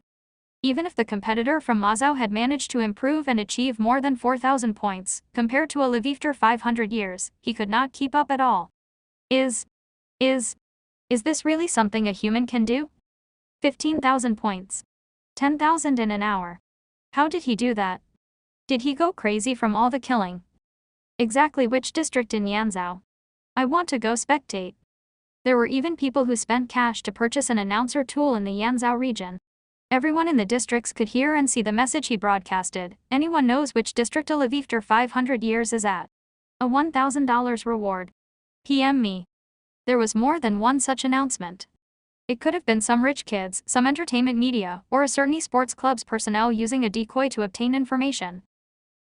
Even if the competitor from Mazao had managed to improve and achieve more than 4,000 points, compared to a live after 500 years, he could not keep up at all. Is this really something a human can do? 15,000 points. 10,000 in an hour. How did he do that? Did he go crazy from all the killing? Exactly which district in Yanzhou? I want to go spectate. There were even people who spent cash to purchase an announcer tool in the Yanzhou region. Everyone in the districts could hear and see the message he broadcasted. Anyone knows which district a live after 500 years is at. A $1,000 reward. PM me. There was more than one such announcement. It could have been some rich kids, some entertainment media, or a certain esports club's personnel using a decoy to obtain information.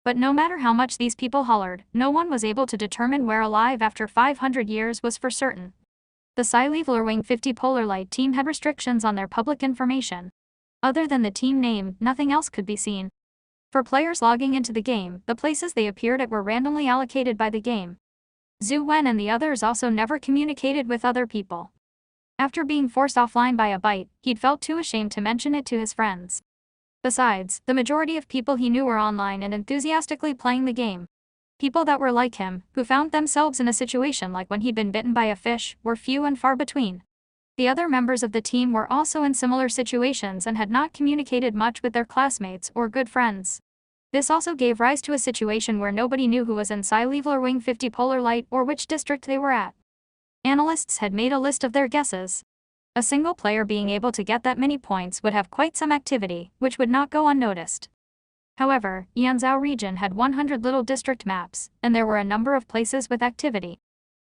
But no matter how much these people hollered, no one was able to determine where alive after 500 years was for certain. The Sci-Fi Wing 50 Polar Light team had restrictions on their public information. Other than the team name, nothing else could be seen. For players logging into the game, the places they appeared at were randomly allocated by the game. Zhu Wen and the others also never communicated with other people. After being forced offline by a bite, he'd felt too ashamed to mention it to his friends. Besides, the majority of people he knew were online and enthusiastically playing the game. People that were like him, who found themselves in a situation like when he'd been bitten by a fish, were few and far between. The other members of the team were also in similar situations and had not communicated much with their classmates or good friends. This also gave rise to a situation where nobody knew who was in Sci-Fi Wing 50 Polar Light or which district they were at. Analysts had made a list of their guesses. A single player being able to get that many points would have quite some activity, which would not go unnoticed. However, Yanzhou region had 100 little district maps, and there were a number of places with activity.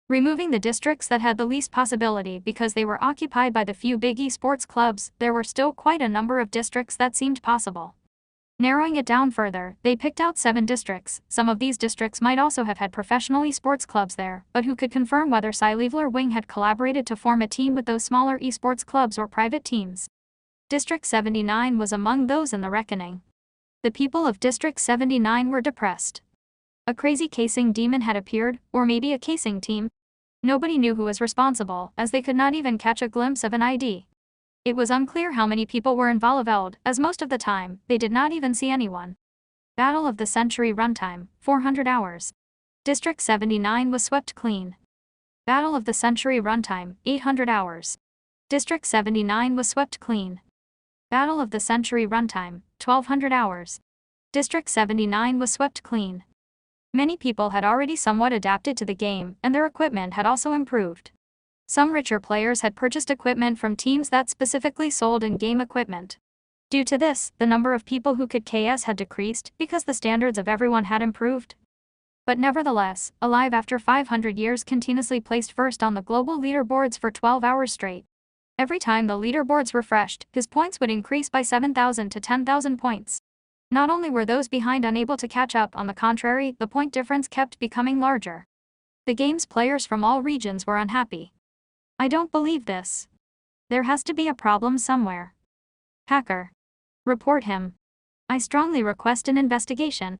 Removing the districts that had the least possibility because they were occupied by the few big esports clubs, there were still quite a number of districts that seemed possible. Narrowing it down further, they picked out 7 districts. Some of these districts might also have had professional esports clubs there, but who could confirm whether Sci-Leveler Wing had collaborated to form a team with those smaller esports clubs or private teams? District 79 was among those in the reckoning. The people of District 79 were depressed. A crazy casing demon had appeared, or maybe a casing team. Nobody knew who was responsible, as they could not even catch a glimpse of an ID. It was unclear how many people were involved, as most of the time, they did not even see anyone. Battle of the Century runtime, 400 hours. District 79 was swept clean. Battle of the Century runtime, 800 hours. District 79 was swept clean. Battle of the Century runtime, 1200 hours. District 79 was swept clean. Many people had already somewhat adapted to the game, and their equipment had also improved. Some richer players had purchased equipment from teams that specifically sold in-game equipment. Due to this, the number of people who could KS had decreased because the standards of everyone had improved. But nevertheless, Alive after 500 years continuously placed first on the global leaderboards for 12 hours straight. Every time the leaderboards refreshed, his points would increase by 7,000 to 10,000 points. Not only were those behind unable to catch up, on the contrary, the point difference kept becoming larger. The game's players from all regions were unhappy. I don't believe this. There has to be a problem somewhere. Hacker. Report him. I strongly request an investigation.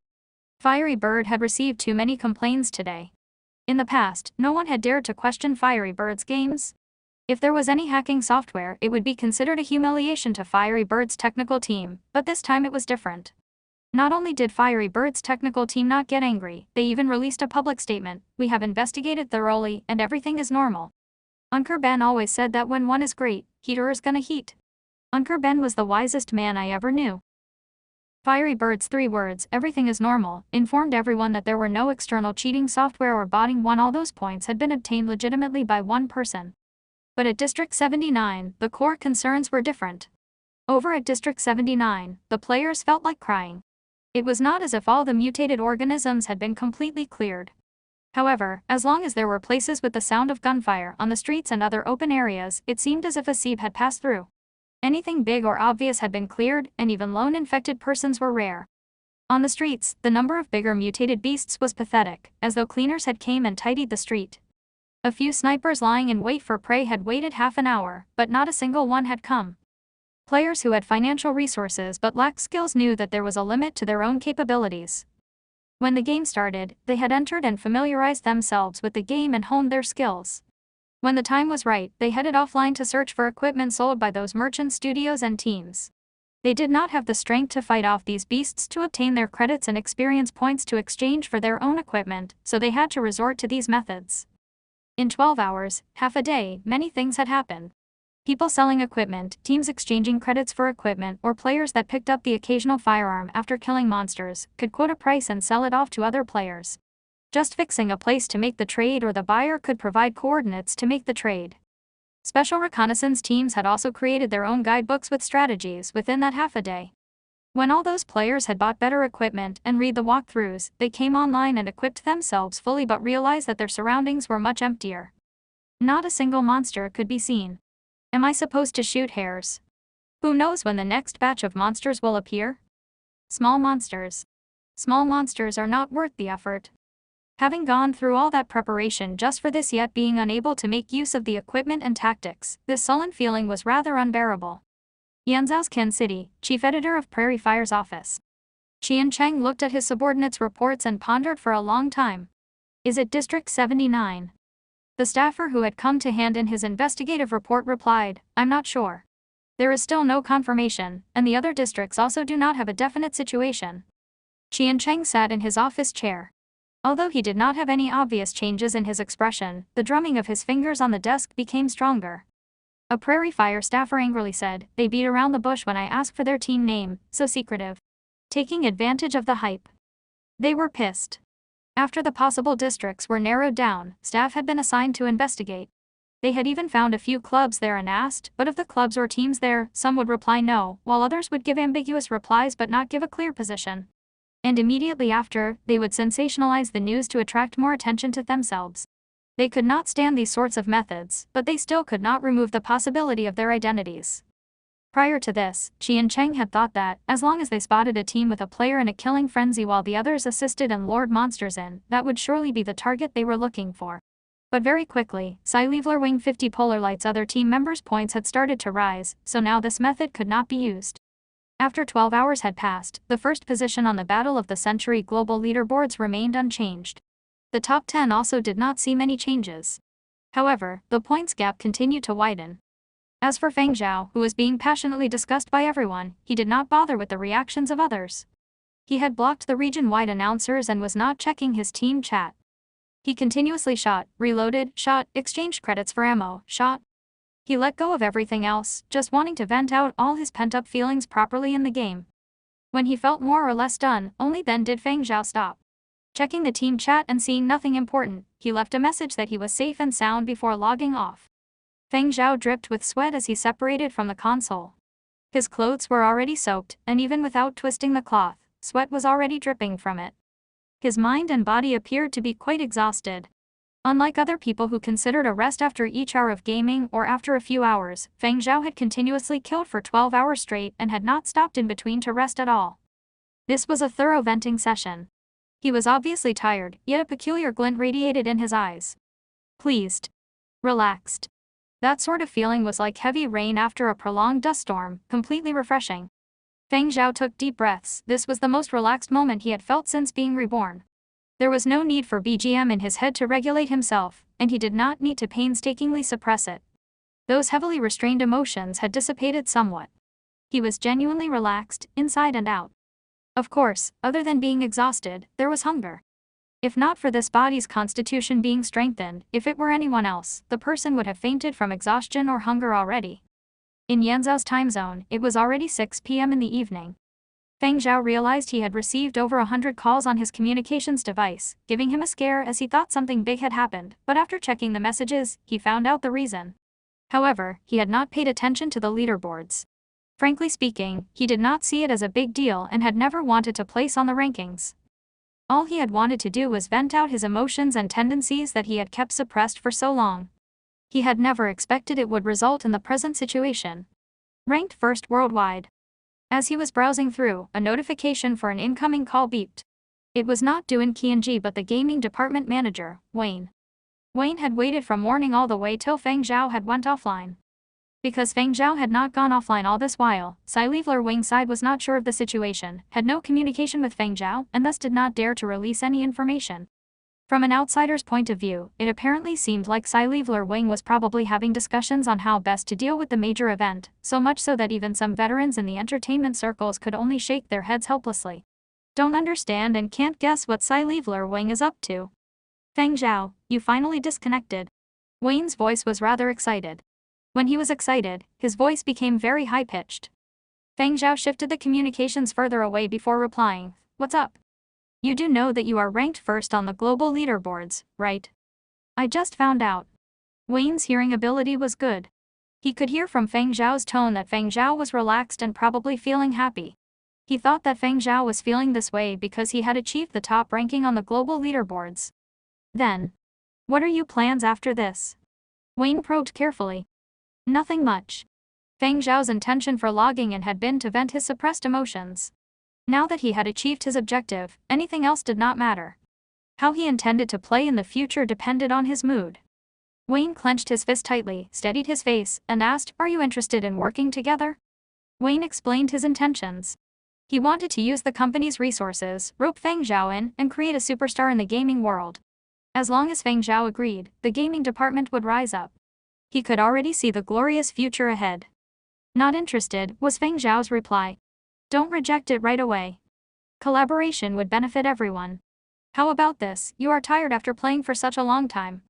Fiery Bird had received too many complaints today. In the past, no one had dared to question Fiery Bird's games. If there was any hacking software, it would be considered a humiliation to Fiery Bird's technical team, but this time it was different. Not only did Fiery Bird's technical team not get angry, they even released a public statement: "We have investigated thoroughly, and everything is normal." Uncle Ben always said that when one is great, heater is gonna heat. Uncle Ben was the wisest man I ever knew. Fiery Bird's 3 words, "everything is normal," informed everyone that there were no external cheating software or botting. All those points had been obtained legitimately by one person. But at District 79, the core concerns were different. Over at District 79, the players felt like crying. It was not as if all the mutated organisms had been completely cleared. However, as long as there were places with the sound of gunfire on the streets and other open areas, it seemed as if a sieve had passed through. Anything big or obvious had been cleared, and even lone infected persons were rare. On the streets, the number of bigger mutated beasts was pathetic, as though cleaners had came and tidied the street. A few snipers lying in wait for prey had waited half an hour, but not a single one had come. Players who had financial resources but lacked skills knew that there was a limit to their own capabilities. When the game started, they had entered and familiarized themselves with the game and honed their skills. When the time was right, they headed offline to search for equipment sold by those merchant studios and teams. They did not have the strength to fight off these beasts to obtain their credits and experience points to exchange for their own equipment, so they had to resort to these methods. In 12 hours, half a day, many things had happened. People selling equipment, teams exchanging credits for equipment, or players that picked up the occasional firearm after killing monsters, could quote a price and sell it off to other players. Just fixing a place to make the trade, or the buyer could provide coordinates to make the trade. Special reconnaissance teams had also created their own guidebooks with strategies within that half a day. When all those players had bought better equipment and read the walkthroughs, they came online and equipped themselves fully, but realized that their surroundings were much emptier. Not a single monster could be seen. Am I supposed to shoot hares? Who knows when the next batch of monsters will appear? Small monsters. Small monsters are not worth the effort. Having gone through all that preparation just for this, yet being unable to make use of the equipment and tactics, this sullen feeling was rather unbearable. Yanzhou's Ken City, chief editor of Prairie Fire's office. Qian Cheng looked at his subordinates' reports and pondered for a long time. Is it District 79? The staffer who had come to hand in his investigative report replied, I'm not sure. There is still no confirmation, and the other districts also do not have a definite situation. Qian Cheng sat in his office chair. Although he did not have any obvious changes in his expression, the drumming of his fingers on the desk became stronger. A Prairie Fire staffer angrily said, they beat around the bush when I asked for their team name, so secretive. Taking advantage of the hype. They were pissed. After the possible districts were narrowed down, staff had been assigned to investigate. They had even found a few clubs there and asked, but of the clubs or teams there, some would reply no, while others would give ambiguous replies but not give a clear position. And immediately after, they would sensationalize the news to attract more attention to themselves. They could not stand these sorts of methods, but they still could not remove the possibility of their identities. Prior to this, Chi and Cheng had thought that, as long as they spotted a team with a player in a killing frenzy while the others assisted and lured monsters in, that would surely be the target they were looking for. But very quickly, Sci-Leveler Wing 50 Polar Light's other team members' points had started to rise, so now this method could not be used. After 12 hours had passed, the first position on the Battle of the Century global leaderboards remained unchanged. The top 10 also did not see many changes. However, the points gap continued to widen. As for Feng Zhao, who was being passionately discussed by everyone, he did not bother with the reactions of others. He had blocked the region-wide announcers and was not checking his team chat. He continuously shot, reloaded, shot, exchanged credits for ammo, shot. He let go of everything else, just wanting to vent out all his pent-up feelings properly in the game. When he felt more or less done, only then did Feng Zhao stop. Checking the team chat and seeing nothing important, he left a message that he was safe and sound before logging off. Feng Zhao dripped with sweat as he separated from the console. His clothes were already soaked, and even without twisting the cloth, sweat was already dripping from it. His mind and body appeared to be quite exhausted. Unlike other people who considered a rest after each hour of gaming or after a few hours, Feng Zhao had continuously killed for 12 hours straight and had not stopped in between to rest at all. This was a thorough venting session. He was obviously tired, yet a peculiar glint radiated in his eyes. Pleased. Relaxed. That sort of feeling was like heavy rain after a prolonged dust storm, completely refreshing. Feng Zhao took deep breaths. This was the most relaxed moment he had felt since being reborn. There was no need for BGM in his head to regulate himself, and he did not need to painstakingly suppress it. Those heavily restrained emotions had dissipated somewhat. He was genuinely relaxed, inside and out. Of course, other than being exhausted, there was hunger. If not for this body's constitution being strengthened, if it were anyone else, the person would have fainted from exhaustion or hunger already. In Yanzhou's time zone, it was already 6 p.m. in the evening. Feng Zhao realized he had received over 100 calls on his communications device, giving him a scare as he thought something big had happened, but after checking the messages, he found out the reason. However, he had not paid attention to the leaderboards. Frankly speaking, he did not see it as a big deal and had never wanted to place on the rankings. All he had wanted to do was vent out his emotions and tendencies that he had kept suppressed for so long. He had never expected it would result in the present situation. Ranked first worldwide. As he was browsing through, a notification for an incoming call beeped. It was not Duan Qianji but the gaming department manager, Wayne. Wayne had waited from morning all the way till Feng Zhao had went offline. Because Feng Zhao had not gone offline all this while, Sci-Leveler Wing's side was not sure of the situation, had no communication with Feng Zhao, and thus did not dare to release any information. From an outsider's point of view, it apparently seemed like Sci-Leveler Wing was probably having discussions on how best to deal with the major event, so much so that even some veterans in the entertainment circles could only shake their heads helplessly. Don't understand and can't guess what Sci-Leveler Wing is up to. Feng Zhao, you finally disconnected. Wayne's voice was rather excited. When he was excited, his voice became very high-pitched. Feng Zhao shifted the communications further away before replying, "What's up? You do know that you are ranked first on the global leaderboards, right? I just found out." Wayne's hearing ability was good. He could hear from Feng Zhao's tone that Feng Zhao was relaxed and probably feeling happy. He thought that Feng Zhao was feeling this way because he had achieved the top ranking on the global leaderboards. Then, what are your plans after this? Wayne probed carefully. Nothing much. Feng Zhao's intention for logging in had been to vent his suppressed emotions. Now that he had achieved his objective, anything else did not matter. How he intended to play in the future depended on his mood. Wayne clenched his fist tightly, steadied his face, and asked, "Are you interested in working together?" Wayne explained his intentions. He wanted to use the company's resources, rope Feng Zhao in, and create a superstar in the gaming world. As long as Feng Zhao agreed, the gaming department would rise up. He could already see the glorious future ahead. Not interested, was Feng Zhao's reply. Don't reject it right away. Collaboration would benefit everyone. How about this? You are tired after playing for such a long time.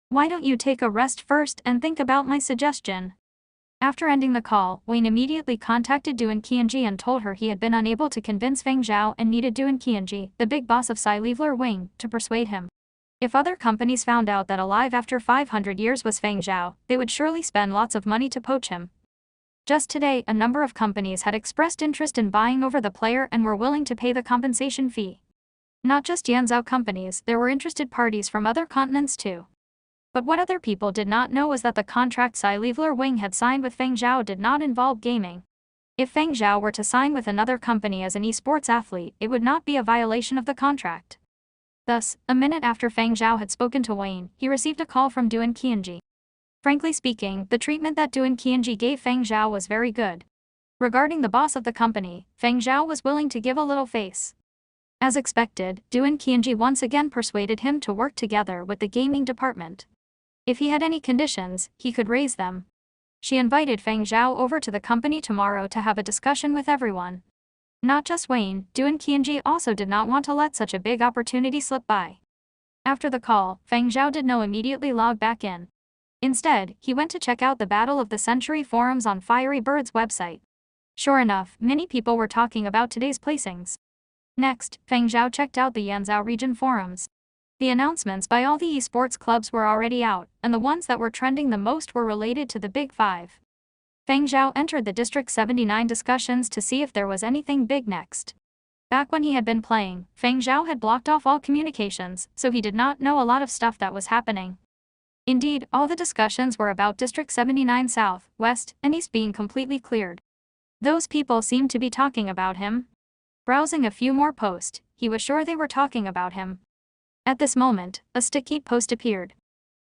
Why don't you take a rest first and think about my suggestion? After ending the call, Wayne immediately contacted Duan Qianji and told her he had been unable to convince Feng Zhao and needed Duan Qianji, the big boss of Sci-Leveler Wing, to persuade him. If other companies found out that alive after 500 years was Feng Zhao, they would surely spend lots of money to poach him. Just today, a number of companies had expressed interest in buying over the player and were willing to pay the compensation fee. Not just Yanzhou companies, there were interested parties from other continents too. But what other people did not know was that the contract Cy Leveler Wing had signed with Feng Zhao did not involve gaming. If Feng Zhao were to sign with another company as an esports athlete, it would not be a violation of the contract. Thus, a minute after Feng Zhao had spoken to Wayne, he received a call from Duan Qianji. Frankly speaking, the treatment that Duan Qianji gave Feng Zhao was very good. Regarding the boss of the company, Feng Zhao was willing to give a little face. As expected, Duan Qianji once again persuaded him to work together with the gaming department. If he had any conditions, he could raise them. She invited Feng Zhao over to the company tomorrow to have a discussion with everyone. Not just Wayne, Duan Qianji also did not want to let such a big opportunity slip by. After the call, Feng Zhao did not immediately log back in. Instead, he went to check out the Battle of the Century forums on Fiery Bird's website. Sure enough, many people were talking about today's placings. Next, Feng Zhao checked out the Yanzhou region forums. The announcements by all the esports clubs were already out, and the ones that were trending the most were related to the Big Five. Feng Zhao entered the District 79 discussions to see if there was anything big next. Back when he had been playing, Feng Zhao had blocked off all communications, so he did not know a lot of stuff that was happening. Indeed, all the discussions were about District 79 South, West, and East being completely cleared. Those people seemed to be talking about him. Browsing a few more posts, he was sure they were talking about him. At this moment, a sticky post appeared.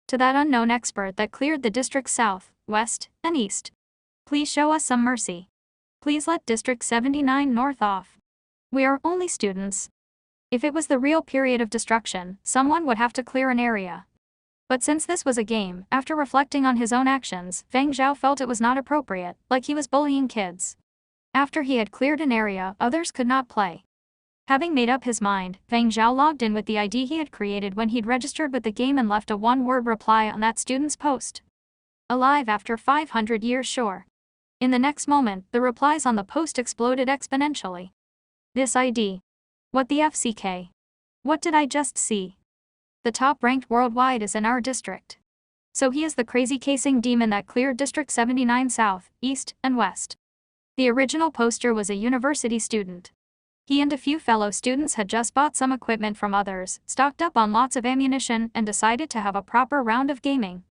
To that unknown expert that cleared the districts South, West, and East. Please show us some mercy. Please let District 79 North off. We are only students. If it was the real period of destruction, someone would have to clear an area. But since this was a game, after reflecting on his own actions, Feng Zhao felt it was not appropriate, like he was bullying kids. After he had cleared an area, others could not play. Having made up his mind, Feng Zhao logged in with the ID he had created when he'd registered with the game and left a one-word reply on that student's post. Alive after 500 years sure. In the next moment, the replies on the post exploded exponentially. This ID. What the FCK? What did I just see? The top ranked worldwide is in our district. So he is the crazy casing demon that cleared District 79 South, East, and West. The original poster was a university student. He and a few fellow students had just bought some equipment from others, stocked up on lots of ammunition, and decided to have a proper round of gaming.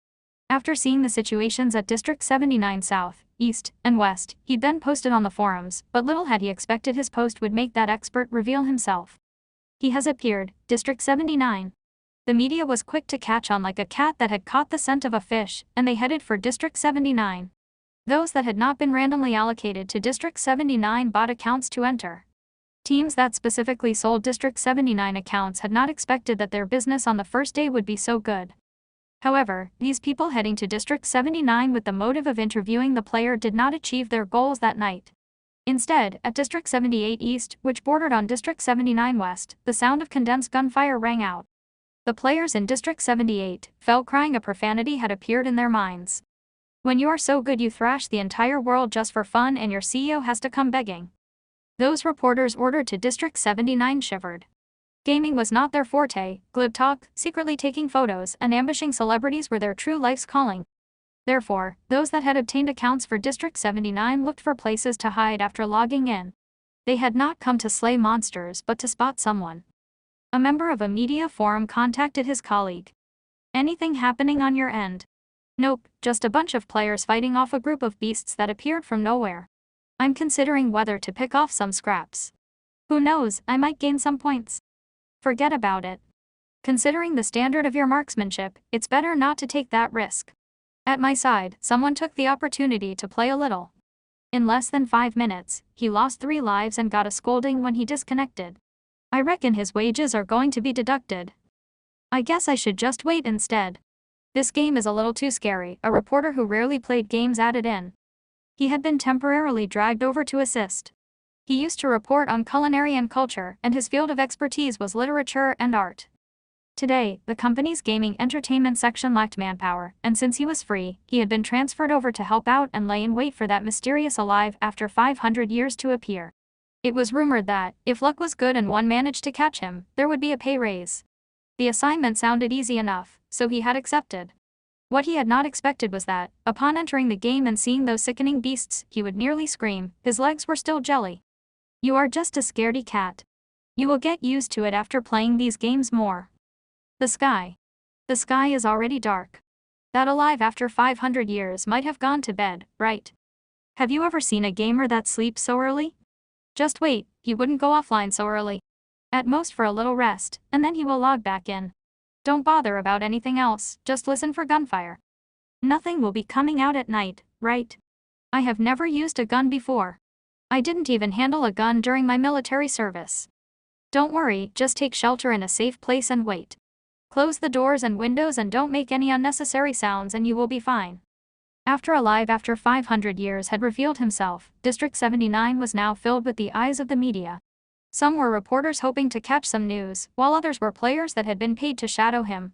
After seeing the situations at District 79 South, East, and West, he then posted on the forums, but little had he expected his post would make that expert reveal himself. He has appeared, District 79. The media was quick to catch on like a cat that had caught the scent of a fish, and they headed for District 79. Those that had not been randomly allocated to District 79 bought accounts to enter. Teams that specifically sold District 79 accounts had not expected that their business on the first day would be so good. However, these people heading to District 79 with the motive of interviewing the player did not achieve their goals that night. Instead, at District 78 East, which bordered on District 79 West, the sound of condensed gunfire rang out. The players in District 78 fell crying a profanity had appeared in their minds. When you are so good you thrash the entire world just for fun and your CEO has to come begging. Those reporters ordered to District 79 shivered. Gaming was not their forte, glib talk, secretly taking photos, and ambushing celebrities were their true life's calling. Therefore, those that had obtained accounts for District 79 looked for places to hide after logging in. They had not come to slay monsters but to spot someone. A member of a media forum contacted his colleague. Anything happening on your end? Nope, just a bunch of players fighting off a group of beasts that appeared from nowhere. I'm considering whether to pick off some scraps. Who knows, I might gain some points. Forget about it. Considering the standard of your marksmanship, it's better not to take that risk. At my side, someone took the opportunity to play a little. In less than 5 minutes, he lost 3 lives and got a scolding when he disconnected. I reckon his wages are going to be deducted. I guess I should just wait instead. This game is a little too scary, a reporter who rarely played games added in. He had been temporarily dragged over to assist. He used to report on culinary and culture, and his field of expertise was literature and art. Today, the company's gaming entertainment section lacked manpower, and since he was free, he had been transferred over to help out and lay in wait for that mysterious alive after 500 years to appear. It was rumored that, if luck was good and one managed to catch him, there would be a pay raise. The assignment sounded easy enough, so he had accepted. What he had not expected was that, upon entering the game and seeing those sickening beasts, he would nearly scream. His legs were still jelly. You are just a scaredy cat. You will get used to it after playing these games more. The sky. The sky is already dark. That alive after 500 years might have gone to bed, right? Have you ever seen a gamer that sleeps so early? Just wait, he wouldn't go offline so early. At most for a little rest, and then he will log back in. Don't bother about anything else, just listen for gunfire. Nothing will be coming out at night, right? I have never used a gun before. I didn't even handle a gun during my military service. Don't worry, just take shelter in a safe place and wait. Close the doors and windows and don't make any unnecessary sounds and you will be fine. After Alive after 500 years had revealed himself, District 79 was now filled with the eyes of the media. Some were reporters hoping to catch some news, while others were players that had been paid to shadow him.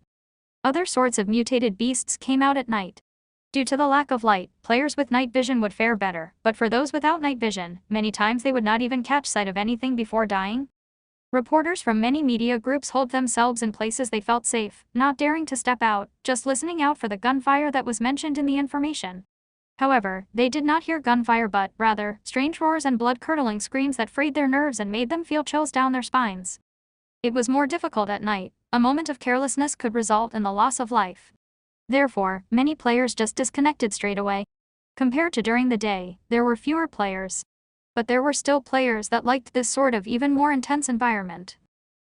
Other sorts of mutated beasts came out at night. Due to the lack of light, players with night vision would fare better, but for those without night vision, many times they would not even catch sight of anything before dying. Reporters from many media groups hold themselves in places they felt safe, not daring to step out, just listening out for the gunfire that was mentioned in the information. However, they did not hear gunfire but, rather, strange roars and blood-curdling screams that frayed their nerves and made them feel chills down their spines. It was more difficult at night. A moment of carelessness could result in the loss of life. Therefore, many players just disconnected straight away. Compared to during the day, there were fewer players. But there were still players that liked this sort of even more intense environment.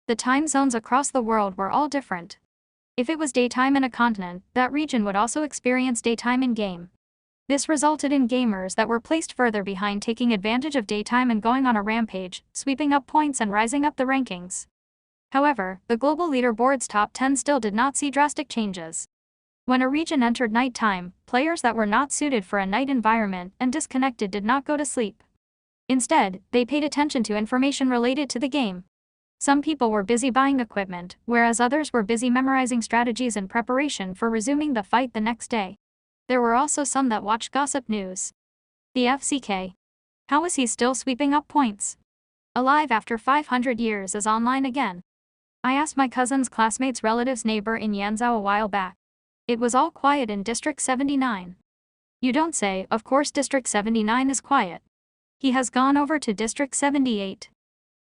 The time zones across the world were all different. If it was daytime in a continent, that region would also experience daytime in-game. This resulted in gamers that were placed further behind taking advantage of daytime and going on a rampage, sweeping up points and rising up the rankings. However, the global leaderboard's top 10 still did not see drastic changes. When a region entered nighttime, players that were not suited for a night environment and disconnected did not go to sleep. Instead, they paid attention to information related to the game. Some people were busy buying equipment, whereas others were busy memorizing strategies in preparation for resuming the fight the next day. There were also some that watched gossip news. The FCK. How is he still sweeping up points? Alive after 500 years is online again. I asked my cousin's classmate's relative's neighbor in Yanzhou a while back. It was all quiet in District 79. You don't say, of course District 79 is quiet. He has gone over to District 78.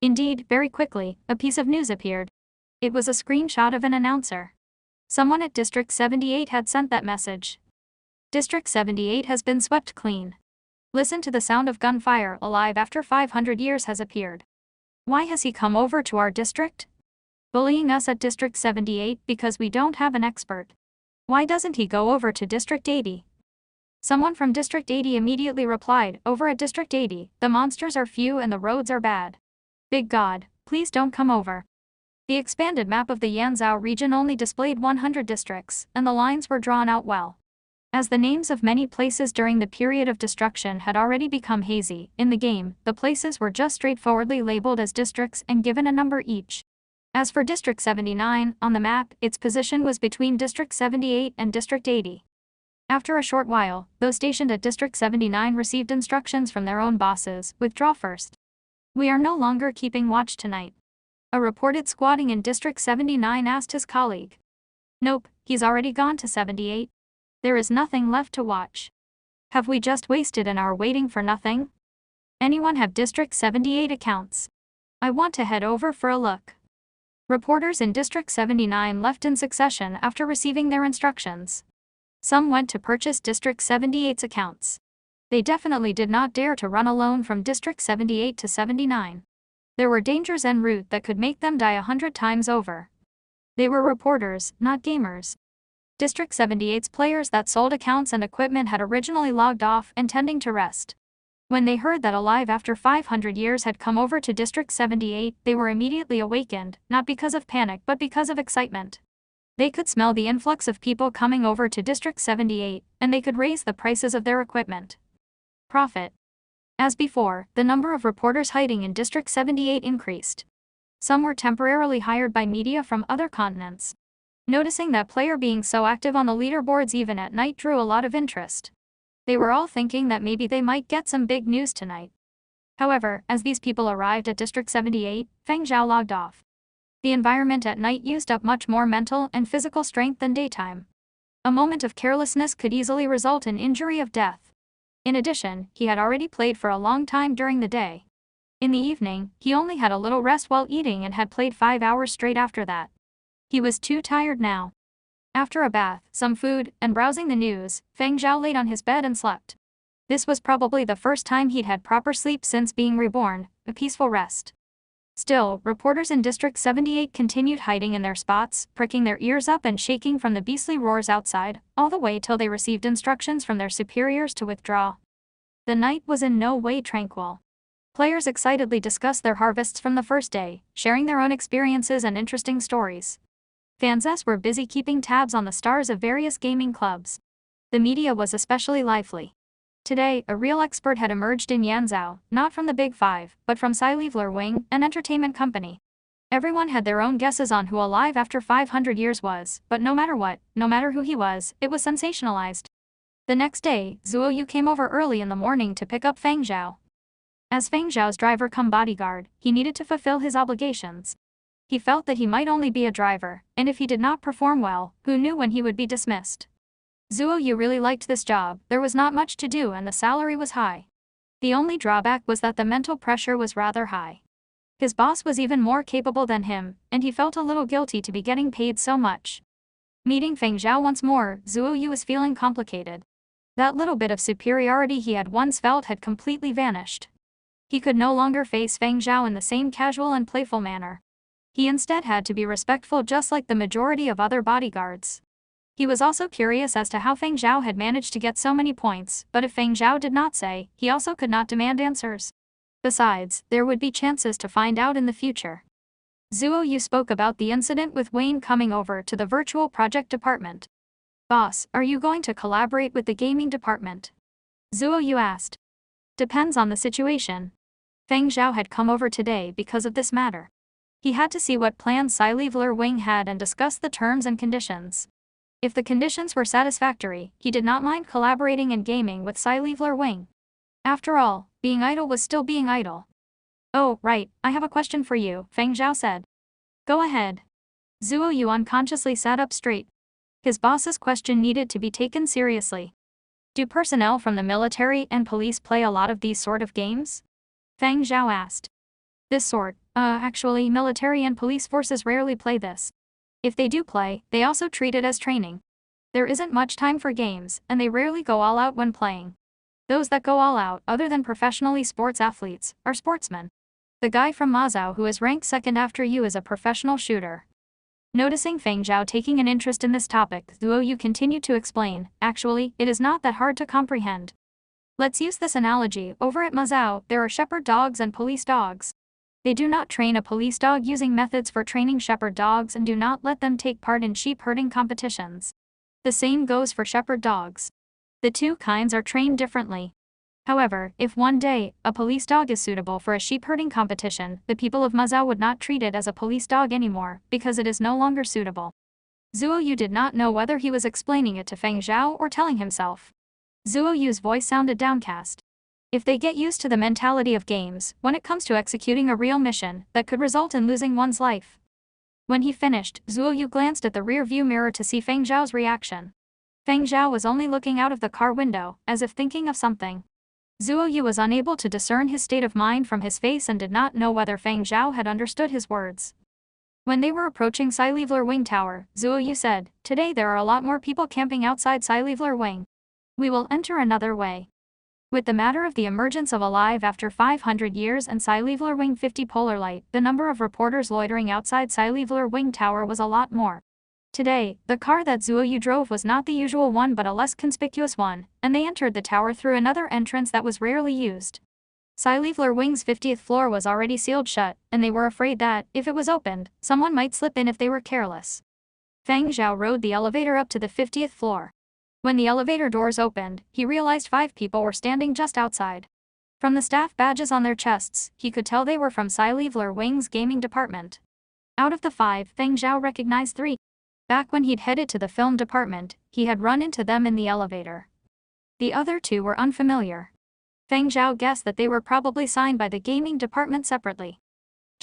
Indeed, very quickly, a piece of news appeared. It was a screenshot of an announcer. Someone at District 78 had sent that message. District 78 has been swept clean. Listen to the sound of gunfire. Alive after 500 years has appeared. Why has he come over to our district? Bullying us at District 78 because we don't have an expert. Why doesn't he go over to District 80? Someone from District 80 immediately replied, over at District 80, the monsters are few and the roads are bad. Big God, please don't come over. The expanded map of the Yanzhou region only displayed 100 districts, and the lines were drawn out well. As the names of many places during the period of destruction had already become hazy, in the game, the places were just straightforwardly labeled as districts and given a number each. As for District 79, on the map, its position was between District 78 and District 80. After a short while, those stationed at District 79 received instructions from their own bosses, withdraw first. We are no longer keeping watch tonight. A reported squatting in District 79 asked his colleague. Nope, he's already gone to 78. There is nothing left to watch. Have we just wasted an hour waiting for nothing? Anyone have District 78 accounts? I want to head over for a look. Reporters in District 79 left in succession after receiving their instructions. Some went to purchase District 78's accounts. They definitely did not dare to run alone from District 78 to 79. There were dangers en route that could make them die 100 times over. They were reporters, not gamers. District 78's players that sold accounts and equipment had originally logged off, intending to rest. When they heard that Alive after 500 years had come over to District 78, they were immediately awakened, not because of panic but because of excitement. They could smell the influx of people coming over to District 78, and they could raise the prices of their equipment. Profit. As before, the number of reporters hiding in District 78 increased. Some were temporarily hired by media from other continents. Noticing that player being so active on the leaderboards even at night drew a lot of interest. They were all thinking that maybe they might get some big news tonight. However, as these people arrived at District 78, Feng Zhao logged off. The environment at night used up much more mental and physical strength than daytime. A moment of carelessness could easily result in injury or death. In addition, he had already played for a long time during the day. In the evening, he only had a little rest while eating and had played 5 hours straight after that. He was too tired now. After a bath, some food, and browsing the news, Feng Zhao laid on his bed and slept. This was probably the first time he'd had proper sleep since being reborn, a peaceful rest. Still, reporters in District 78 continued hiding in their spots, pricking their ears up and shaking from the beastly roars outside, all the way till they received instructions from their superiors to withdraw. The night was in no way tranquil. Players excitedly discussed their harvests from the first day, sharing their own experiences and interesting stories. Fans were busy keeping tabs on the stars of various gaming clubs. The media was especially lively. Today, a real expert had emerged in Yanzhou, not from the Big Five, but from sci-fi Wing, an entertainment company. Everyone had their own guesses on who alive after 500 years was, but no matter what, no matter who he was, it was sensationalized. The next day, Zuo Yu came over early in the morning to pick up Feng Zhao. As Feng Zhao's driver-cum-bodyguard, he needed to fulfill his obligations. He felt that he might only be a driver, and if he did not perform well, who knew when he would be dismissed. Zuo Yu really liked this job, there was not much to do and the salary was high. The only drawback was that the mental pressure was rather high. His boss was even more capable than him, and he felt a little guilty to be getting paid so much. Meeting Feng Zhao once more, Zuo Yu was feeling complicated. That little bit of superiority he had once felt had completely vanished. He could no longer face Feng Zhao in the same casual and playful manner. He instead had to be respectful just like the majority of other bodyguards. He was also curious as to how Feng Zhao had managed to get so many points, but if Feng Zhao did not say, he also could not demand answers. Besides, there would be chances to find out in the future. Zuo Yu spoke about the incident with Wayne coming over to the virtual project department. "Boss, are you going to collaborate with the gaming department?" Zuo Yu asked. "Depends on the situation." Feng Zhao had come over today because of this matter. He had to see what plans sci-fi Wing had and discuss the terms and conditions. If the conditions were satisfactory, he did not mind collaborating and gaming with sci-fi Wing. After all, being idle was still being idle. "Oh, right, I have a question for you," Feng Zhao said. "Go ahead." Zuo Yu unconsciously sat up straight. His boss's question needed to be taken seriously. "Do personnel from the military and police play a lot of these sort of games?" Feng Zhao asked. "This sort, actually military and police forces rarely play this. If they do play, they also treat it as training. There isn't much time for games, and they rarely go all out when playing. Those that go all out, other than professionally sports athletes, are sportsmen. The guy from Mazao who is ranked second after you is a professional shooter." Noticing Feng Zhao taking an interest in this topic, Zuo Yu continued to explain, "Actually, it is not that hard to comprehend. Let's use this analogy. Over at Mazao, there are shepherd dogs and police dogs. They do not train a police dog using methods for training shepherd dogs and do not let them take part in sheep herding competitions. The same goes for shepherd dogs. The two kinds are trained differently. However, if one day, a police dog is suitable for a sheep herding competition, the people of Mazao would not treat it as a police dog anymore, because it is no longer suitable." Zuo Yu did not know whether he was explaining it to Feng Zhao or telling himself. Zuo Yu's voice sounded downcast. If they get used to the mentality of games, when it comes to executing a real mission, that could result in losing one's life. When he finished, Zuo Yu glanced at the rear-view mirror to see Feng Zhao's reaction. Feng Zhao was only looking out of the car window, as if thinking of something. Zuo Yu was unable to discern his state of mind from his face and did not know whether Feng Zhao had understood his words. When they were approaching sci-fi Wing Tower, Zuo Yu said, "Today there are a lot more people camping outside sci-fi Wing. We will enter another way." With the matter of the emergence of alive after 500 years and sci-fi Wing 50 polar light, the number of reporters loitering outside sci-fi Wing Tower was a lot more. Today, the car that Zuo Yu drove was not the usual one but a less conspicuous one, and they entered the tower through another entrance that was rarely used. Sci-fi Wing's 50th floor was already sealed shut, and they were afraid that, if it was opened, someone might slip in if they were careless. Feng Zhao rode the elevator up to the 50th floor. When the elevator doors opened, he realized 5 people were standing just outside. From the staff badges on their chests, he could tell they were from sci-fi Wing's gaming department. Out of the 5, Feng Zhao recognized 3. Back when he'd headed to the film department, he had run into them in the elevator. The other 2 were unfamiliar. Feng Zhao guessed that they were probably signed by the gaming department separately.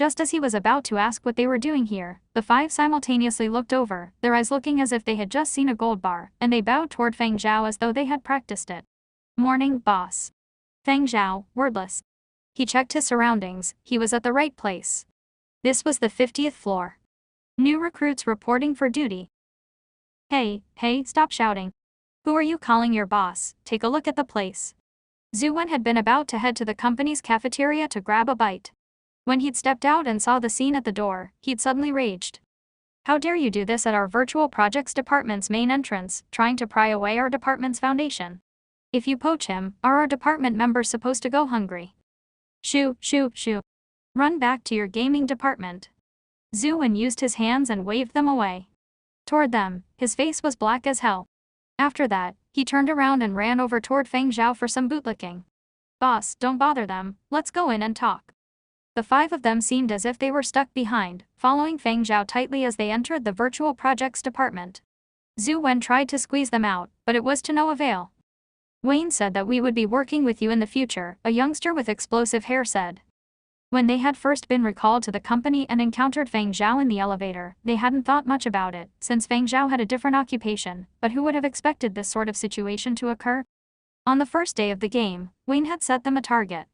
Just as he was about to ask what they were doing here, the five simultaneously looked over, their eyes looking as if they had just seen a gold bar, and they bowed toward Feng Zhao as though they had practiced it. "Morning, boss." Feng Zhao, wordless. He checked his surroundings, he was at the right place. This was the 50th floor. New recruits reporting for duty. Hey, stop shouting. Who are you calling your boss? Take a look at the place. Zhu Wen had been about to head to the company's cafeteria to grab a bite. When he'd stepped out and saw the scene at the door, he'd suddenly raged. How dare you do this at our virtual projects department's main entrance, trying to pry away our department's foundation? If you poach him, are our department members supposed to go hungry? Shoo. Run back to your gaming department. Zhu Wen used his hands and waved them away. Toward them, his face was black as hell. After that, he turned around and ran over toward Feng Zhao for some bootlicking. "Boss, don't bother them, let's go in and talk." The five of them seemed as if they were stuck behind, following Feng Zhao tightly as they entered the virtual projects department. Zhu Wen tried to squeeze them out, but it was to no avail. "Wayne said that we would be working with you in the future," a youngster with explosive hair said. When they had first been recalled to the company and encountered Feng Zhao in the elevator, they hadn't thought much about it, since Feng Zhao had a different occupation, but who would have expected this sort of situation to occur? On the first day of the game, Wayne had set them a target.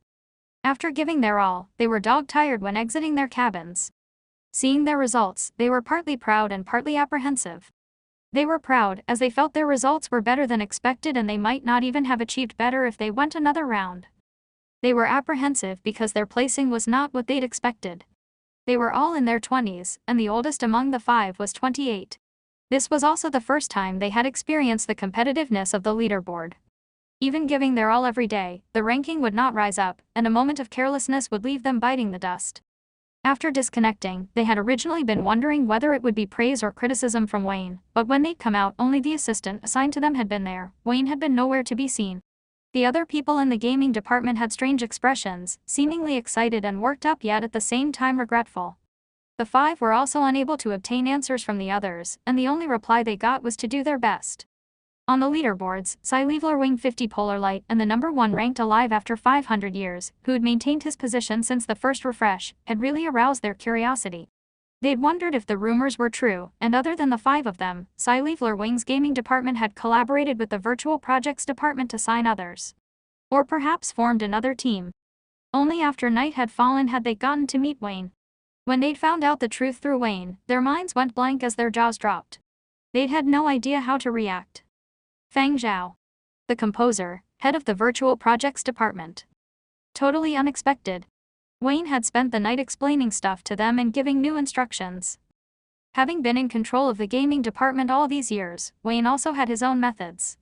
After giving their all, they were dog-tired when exiting their cabins. Seeing their results, they were partly proud and partly apprehensive. They were proud, as they felt their results were better than expected and they might not even have achieved better if they went another round. They were apprehensive because their placing was not what they'd expected. They were all in their 20s, and the oldest among the five was 28. This was also the first time they had experienced the competitiveness of the leaderboard. Even giving their all every day, the ranking would not rise up, and a moment of carelessness would leave them biting the dust. After disconnecting, they had originally been wondering whether it would be praise or criticism from Wayne, but when they'd come out, only the assistant assigned to them had been there. Wayne had been nowhere to be seen. The other people in the gaming department had strange expressions, seemingly excited and worked up yet at the same time regretful. The five were also unable to obtain answers from the others, and the only reply they got was to do their best. On the leaderboards, Sci-Leveler Wing 50 Polar Light and the number 1 ranked alive after 500 years, who had maintained his position since the first refresh, had really aroused their curiosity. They'd wondered if the rumors were true, and other than the five of them, Sci-Leveler Wing's gaming department had collaborated with the virtual projects department to sign others. Or perhaps formed another team. Only after night had fallen had they gotten to meet Wayne. When they'd found out the truth through Wayne, their minds went blank as their jaws dropped. They'd had no idea how to react. Feng Zhao, the composer, head of the virtual projects department. Totally unexpected. Wayne had spent the night explaining stuff to them and giving new instructions. Having been in control of the gaming department all these years, Wayne also had his own methods.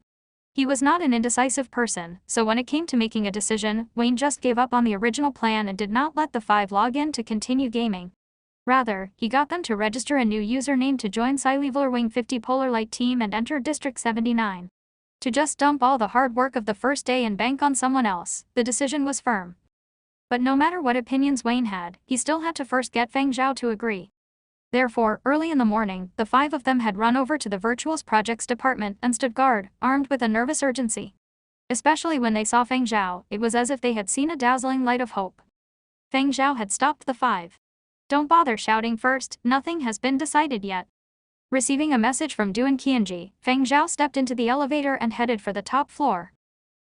He was not an indecisive person, so when it came to making a decision, Wayne just gave up on the original plan and did not let the five log in to continue gaming. Rather, he got them to register a new username to join Sci-Leveler Wing 50 Polar Light team and enter District 79. To just dump all the hard work of the first day and bank on someone else, the decision was firm. But no matter what opinions Wayne had, he still had to first get Feng Zhao to agree. Therefore, early in the morning, the five of them had run over to the Virtuals Projects department and stood guard, armed with a nervous urgency. Especially when they saw Feng Zhao, it was as if they had seen a dazzling light of hope. Feng Zhao had stopped the five. "Don't bother shouting first, nothing has been decided yet." Receiving a message from Duan Qianji, Feng Zhao stepped into the elevator and headed for the top floor.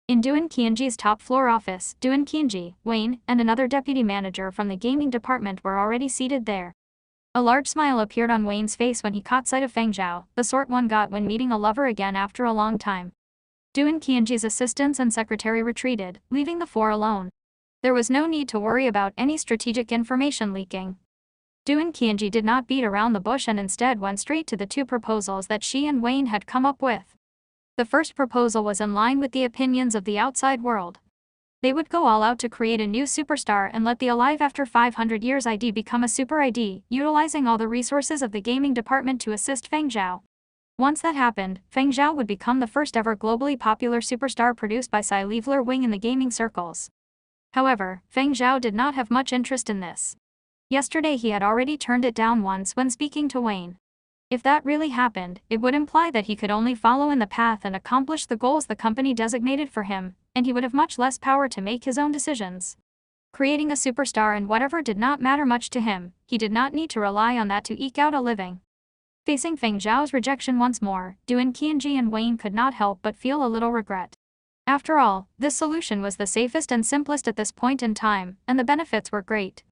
In Duan Qianji's top floor office, Duan Qianji, Wayne, and another deputy manager from the gaming department were already seated there. A large smile appeared on Wayne's face when he caught sight of Feng Zhao, the sort one got when meeting a lover again after a long time. Duan Qianji's assistants and secretary retreated, leaving the four alone. There was no need to worry about any strategic information leaking. Duan Qianji did not beat around the bush and instead went straight to the two proposals that she and Wayne had come up with. The first proposal was in line with the opinions of the outside world. They would go all out to create a new superstar and let the Alive After 500 Years ID become a super ID, utilizing all the resources of the gaming department to assist Feng Zhao. Once that happened, Feng Zhao would become the first ever globally popular superstar produced by Sci-Leveler Wing in the gaming circles. However, Feng Zhao did not have much interest in this. Yesterday he had already turned it down once when speaking to Wayne. If that really happened, it would imply that he could only follow in the path and accomplish the goals the company designated for him, and he would have much less power to make his own decisions. creating a superstar and whatever did not matter much to him. He did not need to rely on that to eke out a living. Facing Feng Zhao's rejection once more, Duan Qianji and Wayne could not help but feel a little regret. After all, this solution was the safest and simplest at this point in time, and the benefits were great.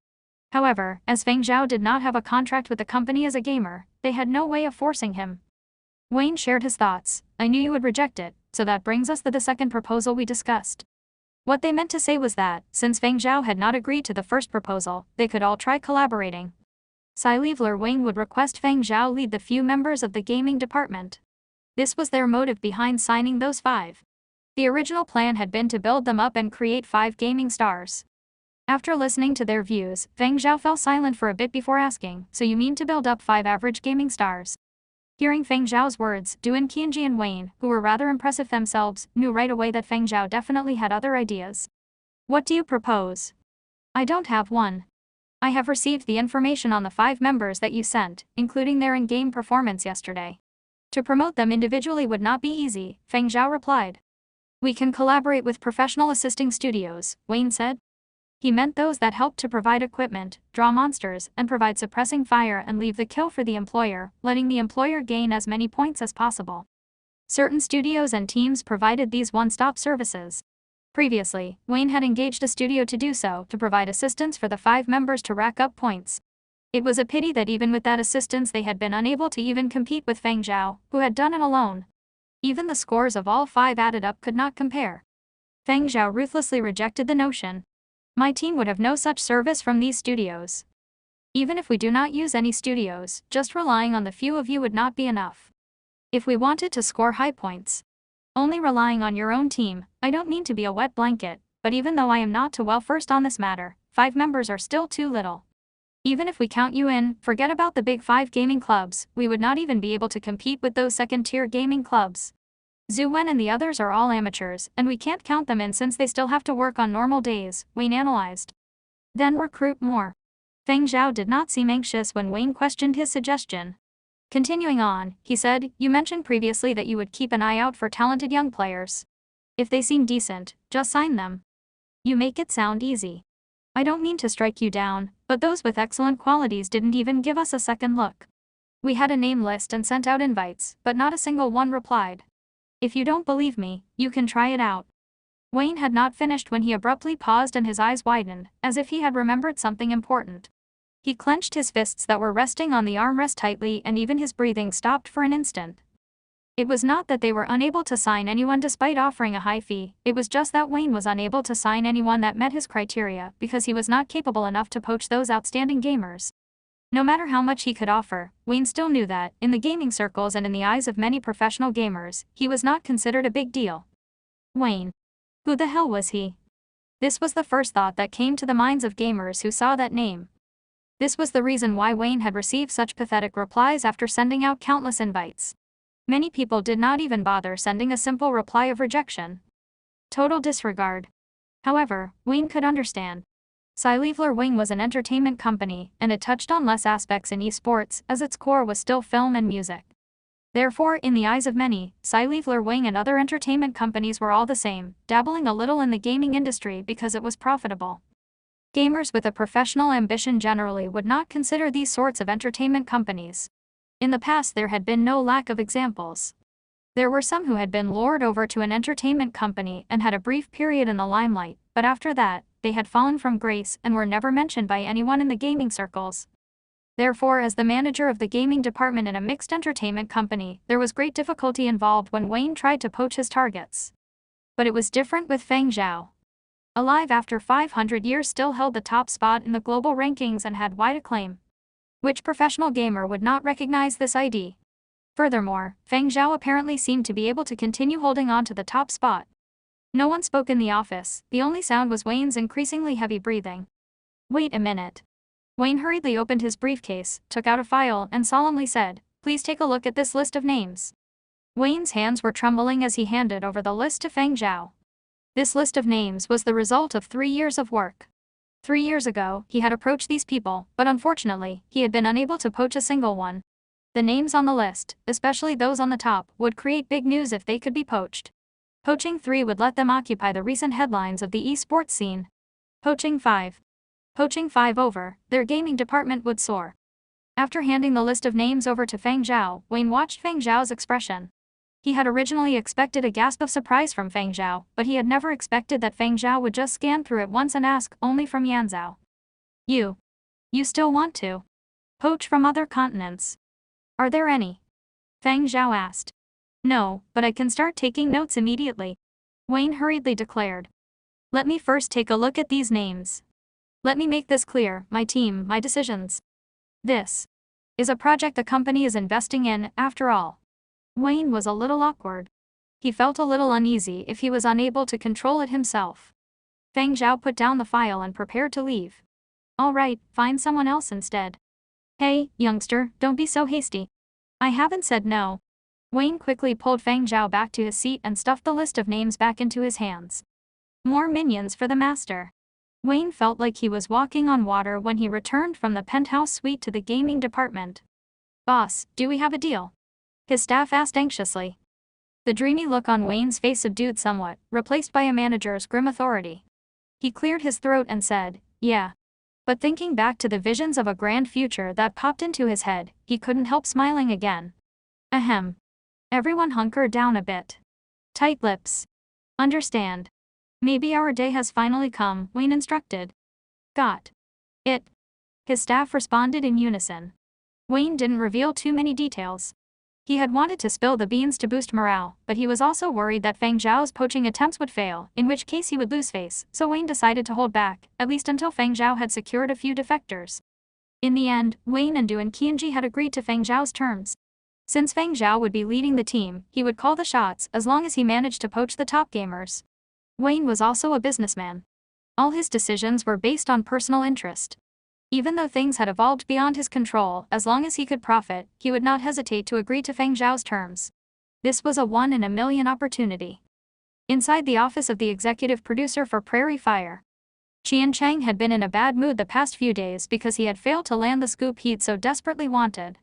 However, as Feng Zhao did not have a contract with the company as a gamer, they had no way of forcing him. Wayne shared his thoughts. I knew you would reject it, so that brings us to the second proposal we discussed. What they meant to say was that, since Feng Zhao had not agreed to the first proposal, they could all try collaborating. Sci-Leveler Wayne would request Feng Zhao lead the few members of the gaming department. This was their motive behind signing those 5. The original plan had been to build them up and create 5 gaming stars. After listening to their views, Feng Zhao fell silent for a bit before asking, so you mean to build up 5 average gaming stars? Hearing Feng Zhao's words, Duan Qianji and Wayne, who were rather impressive themselves, knew right away that Feng Zhao definitely had other ideas. What do you propose? I don't have one. I have received the information on the 5 members that you sent, including their in-game performance yesterday. To promote them individually would not be easy, Feng Zhao replied. We can collaborate with professional assisting studios, Wayne said. He meant those that help to provide equipment, draw monsters, and provide suppressing fire and leave the kill for the employer, letting the employer gain as many points as possible. Certain studios and teams provided these one-stop services. Previously, Wayne had engaged a studio to do so, to provide assistance for the 5 members to rack up points. It was a pity that even with that assistance they had been unable to even compete with Feng Zhao, who had done it alone. Even the scores of all 5 added up could not compare. Feng Zhao ruthlessly rejected the notion. My team would have no such service from these studios. Even if we do not use any studios, just relying on the few of you would not be enough. If we wanted to score high points, only relying on your own team, I don't mean to be a wet blanket, but even though I am not too well versed on this matter, 5 members are still too little. Even if we count you in, forget about the big 5 gaming clubs, we would not even be able to compete with those second-tier gaming clubs. Zhu Wen and the others are all amateurs, and we can't count them in since they still have to work on normal days, Wayne analyzed. Then recruit more. Feng Zhao did not seem anxious when Wayne questioned his suggestion. Continuing on, he said, you mentioned previously that you would keep an eye out for talented young players. If they seem decent, just sign them. You make it sound easy. I don't mean to strike you down, but those with excellent qualities didn't even give us a second look. We had a name list and sent out invites, but not a single one replied. If you don't believe me, you can try it out. Wayne had not finished when he abruptly paused and his eyes widened, as if he had remembered something important. He clenched his fists that were resting on the armrest tightly and even his breathing stopped for an instant. It was not that they were unable to sign anyone despite offering a high fee, it was just that Wayne was unable to sign anyone that met his criteria because he was not capable enough to poach those outstanding gamers. No matter how much he could offer, Wayne still knew that, in the gaming circles and in the eyes of many professional gamers, he was not considered a big deal. Wayne. Who the hell was he? This was the first thought that came to the minds of gamers who saw that name. This was the reason why Wayne had received such pathetic replies after sending out countless invites. Many people did not even bother sending a simple reply of rejection. Total disregard. However, Wayne could understand. Sci-Leveler Wing was an entertainment company, and it touched on less aspects in esports, as its core was still film and music. Therefore, in the eyes of many, Sci-Leveler Wing and other entertainment companies were all the same, dabbling a little in the gaming industry because it was profitable. Gamers with a professional ambition generally would not consider these sorts of entertainment companies. In the past there had been no lack of examples. There were some who had been lured over to an entertainment company and had a brief period in the limelight, but after that, they had fallen from grace and were never mentioned by anyone in the gaming circles. Therefore, as the manager of the gaming department in a mixed entertainment company, there was great difficulty involved when Wayne tried to poach his targets. But it was different with Feng Zhao. Alive after 500 years, still held the top spot in the global rankings and had wide acclaim. Which professional gamer would not recognize this ID? Furthermore, Feng Zhao apparently seemed to be able to continue holding on to the top spot. No one spoke in the office, the only sound was Wayne's increasingly heavy breathing. Wait a minute. Wayne hurriedly opened his briefcase, took out a file, and solemnly said, "Please take a look at this list of names." Wayne's hands were trembling as he handed over the list to Feng Zhao. This list of names was the result of 3 years of work. 3 years ago, he had approached these people, but unfortunately, he had been unable to poach a single one. The names on the list, especially those on the top, would create big news if they could be poached. Poaching 3 would let them occupy the recent headlines of the esports scene. Poaching 5. Poaching 5 over, their gaming department would soar. After handing the list of names over to Feng Zhao, Wayne watched Feng Zhao's expression. He had originally expected a gasp of surprise from Feng Zhao, but he had never expected that Feng Zhao would just scan through it once and ask only from Yanzhao. You still want to poach from other continents? Are there any? Feng Zhao asked. No, but I can start taking notes immediately, Wayne hurriedly declared. Let me first take a look at these names. Let me make this clear, my team, my decisions. This is a project the company is investing in, after all. Wayne was a little awkward. He felt a little uneasy if he was unable to control it himself. Feng Zhao put down the file and prepared to leave. All right, find someone else instead. Hey, youngster, don't be so hasty. I haven't said no. Wayne quickly pulled Feng Zhao back to his seat and stuffed the list of names back into his hands. More minions for the master. Wayne felt like he was walking on water when he returned from the penthouse suite to the gaming department. Boss, do we have a deal? His staff asked anxiously. The dreamy look on Wayne's face subdued somewhat, replaced by a manager's grim authority. He cleared his throat and said, yeah. But thinking back to the visions of a grand future that popped into his head, he couldn't help smiling again. Ahem. Everyone hunkered down a bit. Tight lips. Understand. Maybe our day has finally come, Wayne instructed. Got it. His staff responded in unison. Wayne didn't reveal too many details. He had wanted to spill the beans to boost morale, but he was also worried that Feng Zhao's poaching attempts would fail, in which case he would lose face, so Wayne decided to hold back, at least until Feng Zhao had secured a few defectors. In the end, Wayne and Du and Qianji had agreed to Feng Zhao's terms. Since Feng Zhao would be leading the team, he would call the shots as long as he managed to poach the top gamers. Wayne was also a businessman. All his decisions were based on personal interest. Even though things had evolved beyond his control, as long as he could profit, he would not hesitate to agree to Feng Zhao's terms. This was a one-in-a-million opportunity. Inside the office of the executive producer for Prairie Fire, Qian Cheng had been in a bad mood the past few days because he had failed to land the scoop he'd so desperately wanted.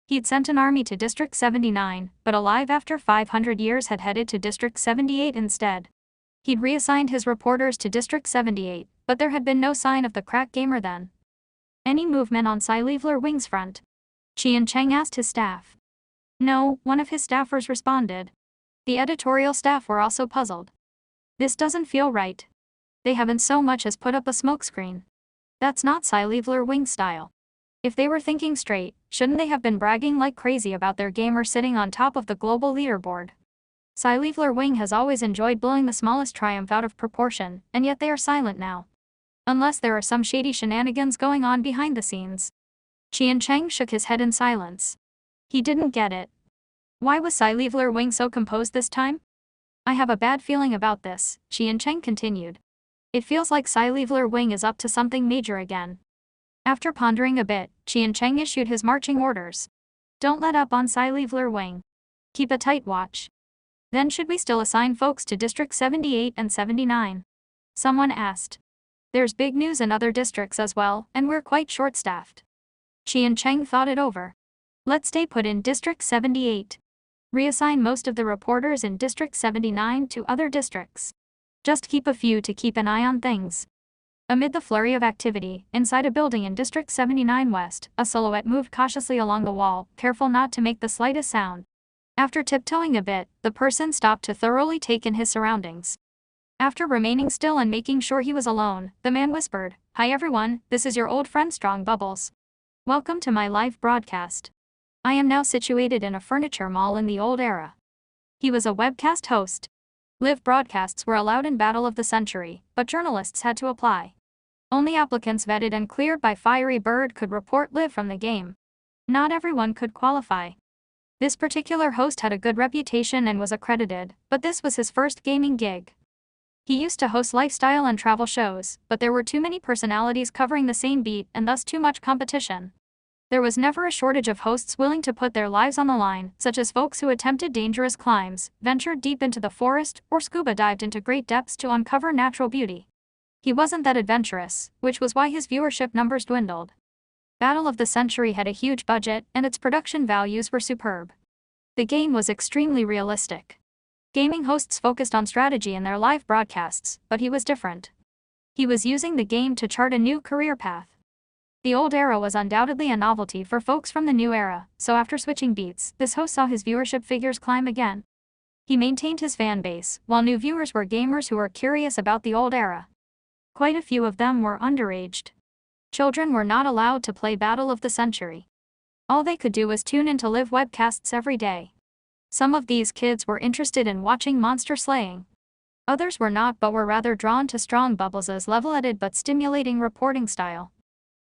He'd sent an army to District 79, but alive after 500 years had headed to District 78 instead. He'd reassigned his reporters to District 78, but there had been no sign of the crack gamer then. Any movement on Sci-Leveler Wing's front? Qian Cheng asked his staff. No, one of his staffers responded. The editorial staff were also puzzled. This doesn't feel right. They haven't so much as put up a smokescreen. That's not Sci-Leveler Wing style. If they were thinking straight, shouldn't they have been bragging like crazy about their gamer sitting on top of the global leaderboard? Sci-Leveler Wing has always enjoyed blowing the smallest triumph out of proportion, and yet they are silent now. Unless there are some shady shenanigans going on behind the scenes. Qian Cheng shook his head in silence. He didn't get it. Why was Sci-Leveler Wing so composed this time? I have a bad feeling about this, Qian Cheng continued. It feels like Sci-Leveler Wing is up to something major again. After pondering a bit, Qian Cheng issued his marching orders. Don't let up on Sci-Leveler Wing. Keep a tight watch. Then should we still assign folks to District 78 and 79? Someone asked. There's big news in other districts as well, and we're quite short-staffed. Qian Cheng thought it over. Let's stay put in District 78. Reassign most of the reporters in District 79 to other districts. Just keep a few to keep an eye on things. Amid the flurry of activity, inside a building in District 79 West, a silhouette moved cautiously along the wall, careful not to make the slightest sound. After tiptoeing a bit, the person stopped to thoroughly take in his surroundings. After remaining still and making sure he was alone, the man whispered, Hi everyone, this is your old friend Strong Bubbles. Welcome to my live broadcast. I am now situated in a furniture mall in the old era. He was a webcast host. Live broadcasts were allowed in Battle of the Century, but journalists had to apply. Only applicants vetted and cleared by Fiery Bird could report live from the game. Not everyone could qualify. This particular host had a good reputation and was accredited, but this was his first gaming gig. He used to host lifestyle and travel shows, but there were too many personalities covering the same beat and thus too much competition. There was never a shortage of hosts willing to put their lives on the line, such as folks who attempted dangerous climbs, ventured deep into the forest, or scuba dived into great depths to uncover natural beauty. He wasn't that adventurous, which was why his viewership numbers dwindled. Battle of the Century had a huge budget, and its production values were superb. The game was extremely realistic. Gaming hosts focused on strategy in their live broadcasts, but he was different. He was using the game to chart a new career path. The old era was undoubtedly a novelty for folks from the new era, so after switching beats, this host saw his viewership figures climb again. He maintained his fan base, while new viewers were gamers who were curious about the old era. Quite a few of them were underaged. Children were not allowed to play Battle of the Century. All they could do was tune in to live webcasts every day. Some of these kids were interested in watching monster slaying. Others were not, but were rather drawn to Strong Bubbles' level-headed but stimulating reporting style.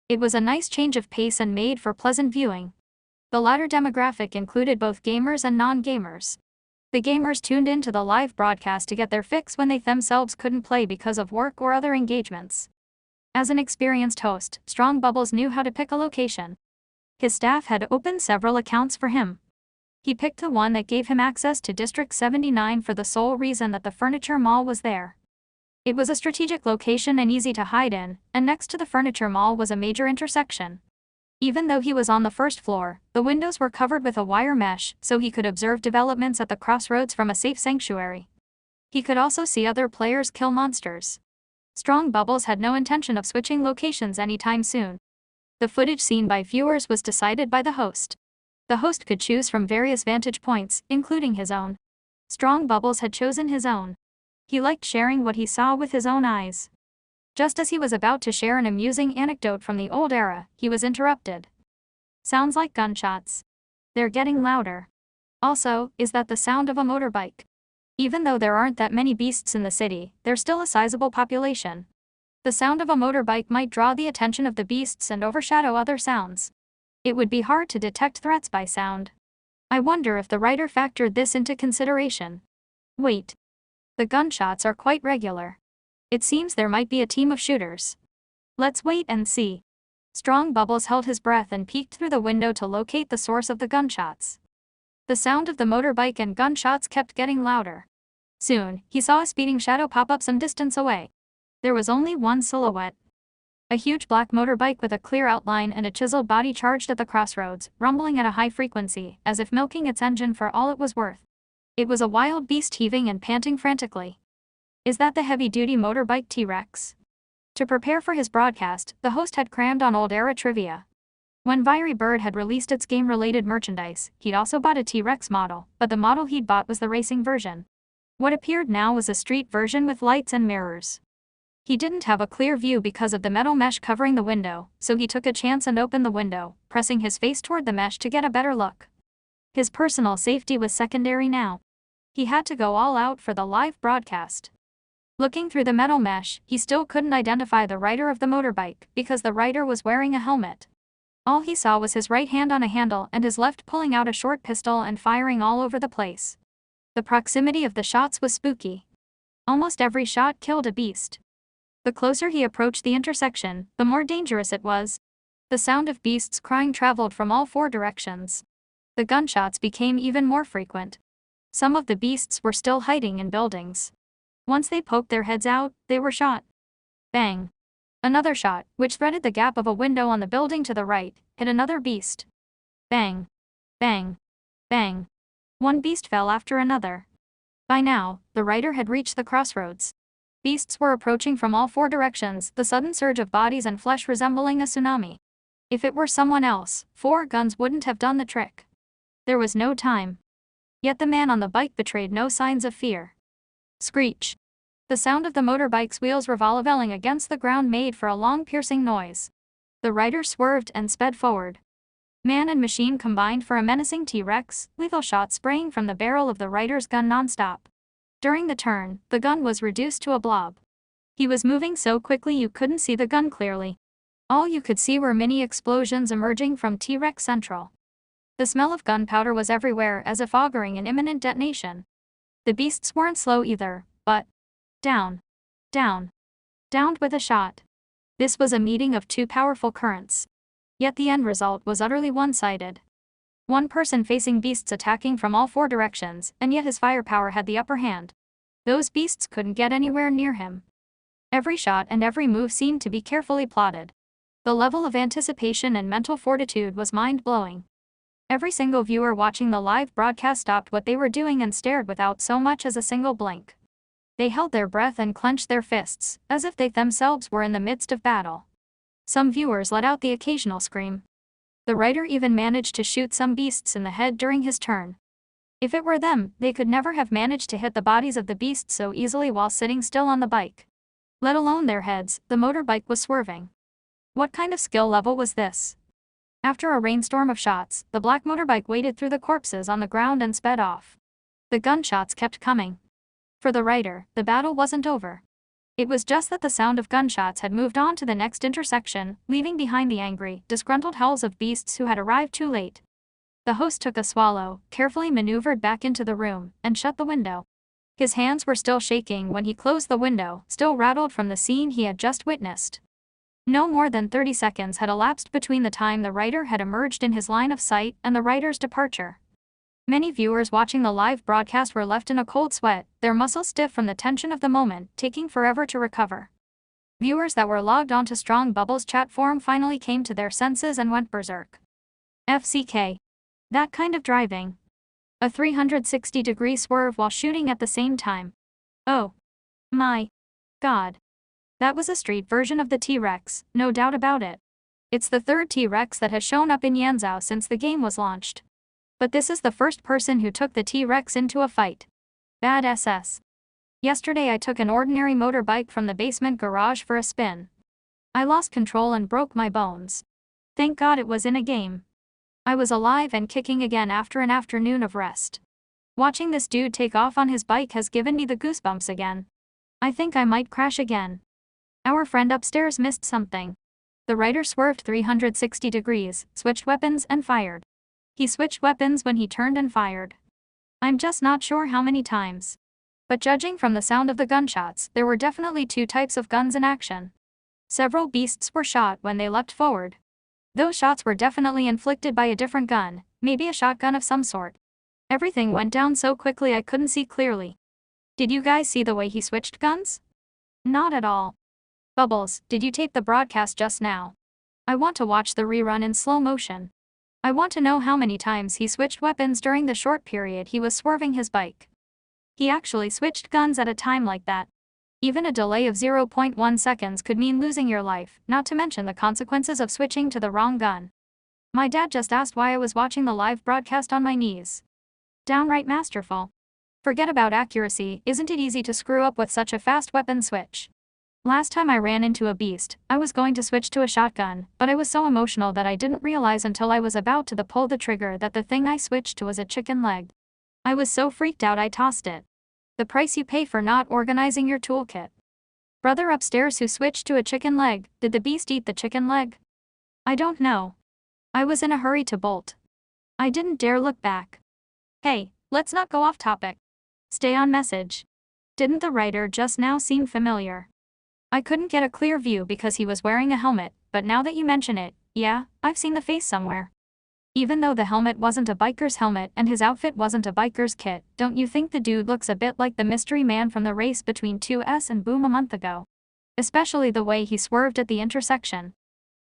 It was a nice change of pace and made for pleasant viewing. The latter demographic included both gamers and non-gamers. The gamers tuned into the live broadcast to get their fix when they themselves couldn't play because of work or other engagements. As an experienced host, Strong Bubbles knew how to pick a location. His staff had opened several accounts for him. He picked the one that gave him access to District 79 for the sole reason that the furniture mall was there. It was a strategic location and easy to hide in, and next to the furniture mall was a major intersection. Even though he was on the first floor, the windows were covered with a wire mesh so he could observe developments at the crossroads from a safe sanctuary. He could also see other players kill monsters. Strong Bubbles had no intention of switching locations anytime soon. The footage seen by viewers was decided by the host. The host could choose from various vantage points, including his own. Strong Bubbles had chosen his own. He liked sharing what he saw with his own eyes. Just as he was about to share an amusing anecdote from the old era, he was interrupted. Sounds like gunshots. They're getting louder. Also, is that the sound of a motorbike? Even though there aren't that many beasts in the city, there's still a sizable population. The sound of a motorbike might draw the attention of the beasts and overshadow other sounds. It would be hard to detect threats by sound. I wonder if the writer factored this into consideration. Wait. The gunshots are quite regular. It seems there might be a team of shooters. Let's wait and see. Strong Bubbles held his breath and peeked through the window to locate the source of the gunshots. The sound of the motorbike and gunshots kept getting louder. Soon, he saw a speeding shadow pop up some distance away. There was only one silhouette. A huge black motorbike with a clear outline and a chiseled body charged at the crossroads, rumbling at a high frequency, as if milking its engine for all it was worth. It was a wild beast heaving and panting frantically. Is that the heavy-duty motorbike T-Rex? To prepare for his broadcast, the host had crammed on old-era trivia. When Viry Bird had released its game-related merchandise, he'd also bought a T-Rex model, but the model he'd bought was the racing version. What appeared now was a street version with lights and mirrors. He didn't have a clear view because of the metal mesh covering the window, so he took a chance and opened the window, pressing his face toward the mesh to get a better look. His personal safety was secondary now. He had to go all out for the live broadcast. Looking through the metal mesh, he still couldn't identify the rider of the motorbike, because the rider was wearing a helmet. All he saw was his right hand on a handle and his left pulling out a short pistol and firing all over the place. The proximity of the shots was spooky. Almost every shot killed a beast. The closer he approached the intersection, the more dangerous it was. The sound of beasts crying traveled from all four directions. The gunshots became even more frequent. Some of the beasts were still hiding in buildings. Once they poked their heads out, they were shot. Bang. Another shot, which threaded the gap of a window on the building to the right, hit another beast. Bang. Bang. Bang. One beast fell after another. By now, the rider had reached the crossroads. Beasts were approaching from all four directions, the sudden surge of bodies and flesh resembling a tsunami. If it were someone else, 4 guns wouldn't have done the trick. There was no time. Yet the man on the bike betrayed no signs of fear. Screech. The sound of the motorbike's wheels revolving against the ground made for a long piercing noise. The rider swerved and sped forward. Man and machine combined for a menacing T-Rex, lethal shots spraying from the barrel of the rider's gun non-stop. During the turn, the gun was reduced to a blob. He was moving so quickly you couldn't see the gun clearly. All you could see were mini explosions emerging from T-Rex Central. The smell of gunpowder was everywhere as if auguring an imminent detonation. The beasts weren't slow either, but down. Downed with a shot. This was a meeting of two powerful currents. Yet the end result was utterly one-sided. One person facing beasts attacking from all four directions, and yet his firepower had the upper hand. Those beasts couldn't get anywhere near him. Every shot and every move seemed to be carefully plotted. The level of anticipation and mental fortitude was mind-blowing. Every single viewer watching the live broadcast stopped what they were doing and stared without so much as a single blink. They held their breath and clenched their fists, as if they themselves were in the midst of battle. Some viewers let out the occasional scream. The writer even managed to shoot some beasts in the head during his turn. If it were them, they could never have managed to hit the bodies of the beasts so easily while sitting still on the bike. Let alone their heads, the motorbike was swerving. What kind of skill level was this? After a rainstorm of shots, the black motorbike waded through the corpses on the ground and sped off. The gunshots kept coming. For the writer, the battle wasn't over. It was just that the sound of gunshots had moved on to the next intersection, leaving behind the angry, disgruntled howls of beasts who had arrived too late. The host took a swallow, carefully maneuvered back into the room, and shut the window. His hands were still shaking when he closed the window, still rattled from the scene he had just witnessed. No more than 30 seconds had elapsed between the time the writer had emerged in his line of sight and the writer's departure. Many viewers watching the live broadcast were left in a cold sweat, their muscles stiff from the tension of the moment, taking forever to recover. Viewers that were logged onto Strong Bubbles chat forum finally came to their senses and went berserk. FCK. That kind of driving. A 360-degree swerve while shooting at the same time. Oh. My. God. That was a street version of the T-Rex, no doubt about it. It's the third T-Rex that has shown up in Yanzhou since the game was launched. But this is the first person who took the T-Rex into a fight. Bad SS. Yesterday I took an ordinary motorbike from the basement garage for a spin. I lost control and broke my bones. Thank God it was in a game. I was alive and kicking again after an afternoon of rest. Watching this dude take off on his bike has given me the goosebumps again. I think I might crash again. Our friend upstairs missed something. The writer swerved 360 degrees, switched weapons and fired. He switched weapons when he turned and fired. I'm just not sure how many times. But judging from the sound of the gunshots, there were definitely two types of guns in action. Several beasts were shot when they leapt forward. Those shots were definitely inflicted by a different gun, maybe a shotgun of some sort. Everything went down so quickly I couldn't see clearly. Did you guys see the way he switched guns? Not at all. Bubbles, did you tape the broadcast just now? I want to watch the rerun in slow motion. I want to know how many times he switched weapons during the short period he was swerving his bike. He actually switched guns at a time like that. Even a delay of 0.1 seconds could mean losing your life, not to mention the consequences of switching to the wrong gun. My dad just asked why I was watching the live broadcast on my knees. Downright masterful. Forget about accuracy, isn't it easy to screw up with such a fast weapon switch? Last time I ran into a beast, I was going to switch to a shotgun, but I was so emotional that I didn't realize until I was about to pull the trigger that the thing I switched to was a chicken leg. I was so freaked out I tossed it. The price you pay for not organizing your toolkit. Brother upstairs who switched to a chicken leg, did the beast eat the chicken leg? I don't know. I was in a hurry to bolt. I didn't dare look back. Hey, let's not go off topic. Stay on message. Didn't the writer just now seem familiar? I couldn't get a clear view because he was wearing a helmet, but now that you mention it, yeah, I've seen the face somewhere. Even though the helmet wasn't a biker's helmet and his outfit wasn't a biker's kit, don't you think the dude looks a bit like the mystery man from the race between 2S and Boom a month ago? Especially the way he swerved at the intersection.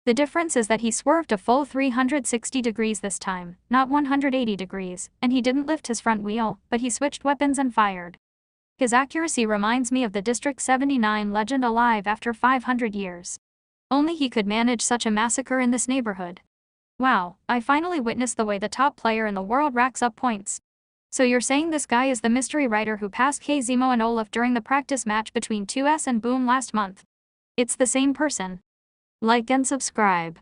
The difference is that he swerved a full 360 degrees this time, not 180 degrees, and he didn't lift his front wheel, but he switched weapons and fired. His accuracy reminds me of the District 79 legend alive after 500 years. Only he could manage such a massacre in this neighborhood. Wow, I finally witnessed the way the top player in the world racks up points. So you're saying this guy is the mystery writer who passed K Zemo and Olaf during the practice match between 2S and Boom last month? It's the same person. Like and subscribe.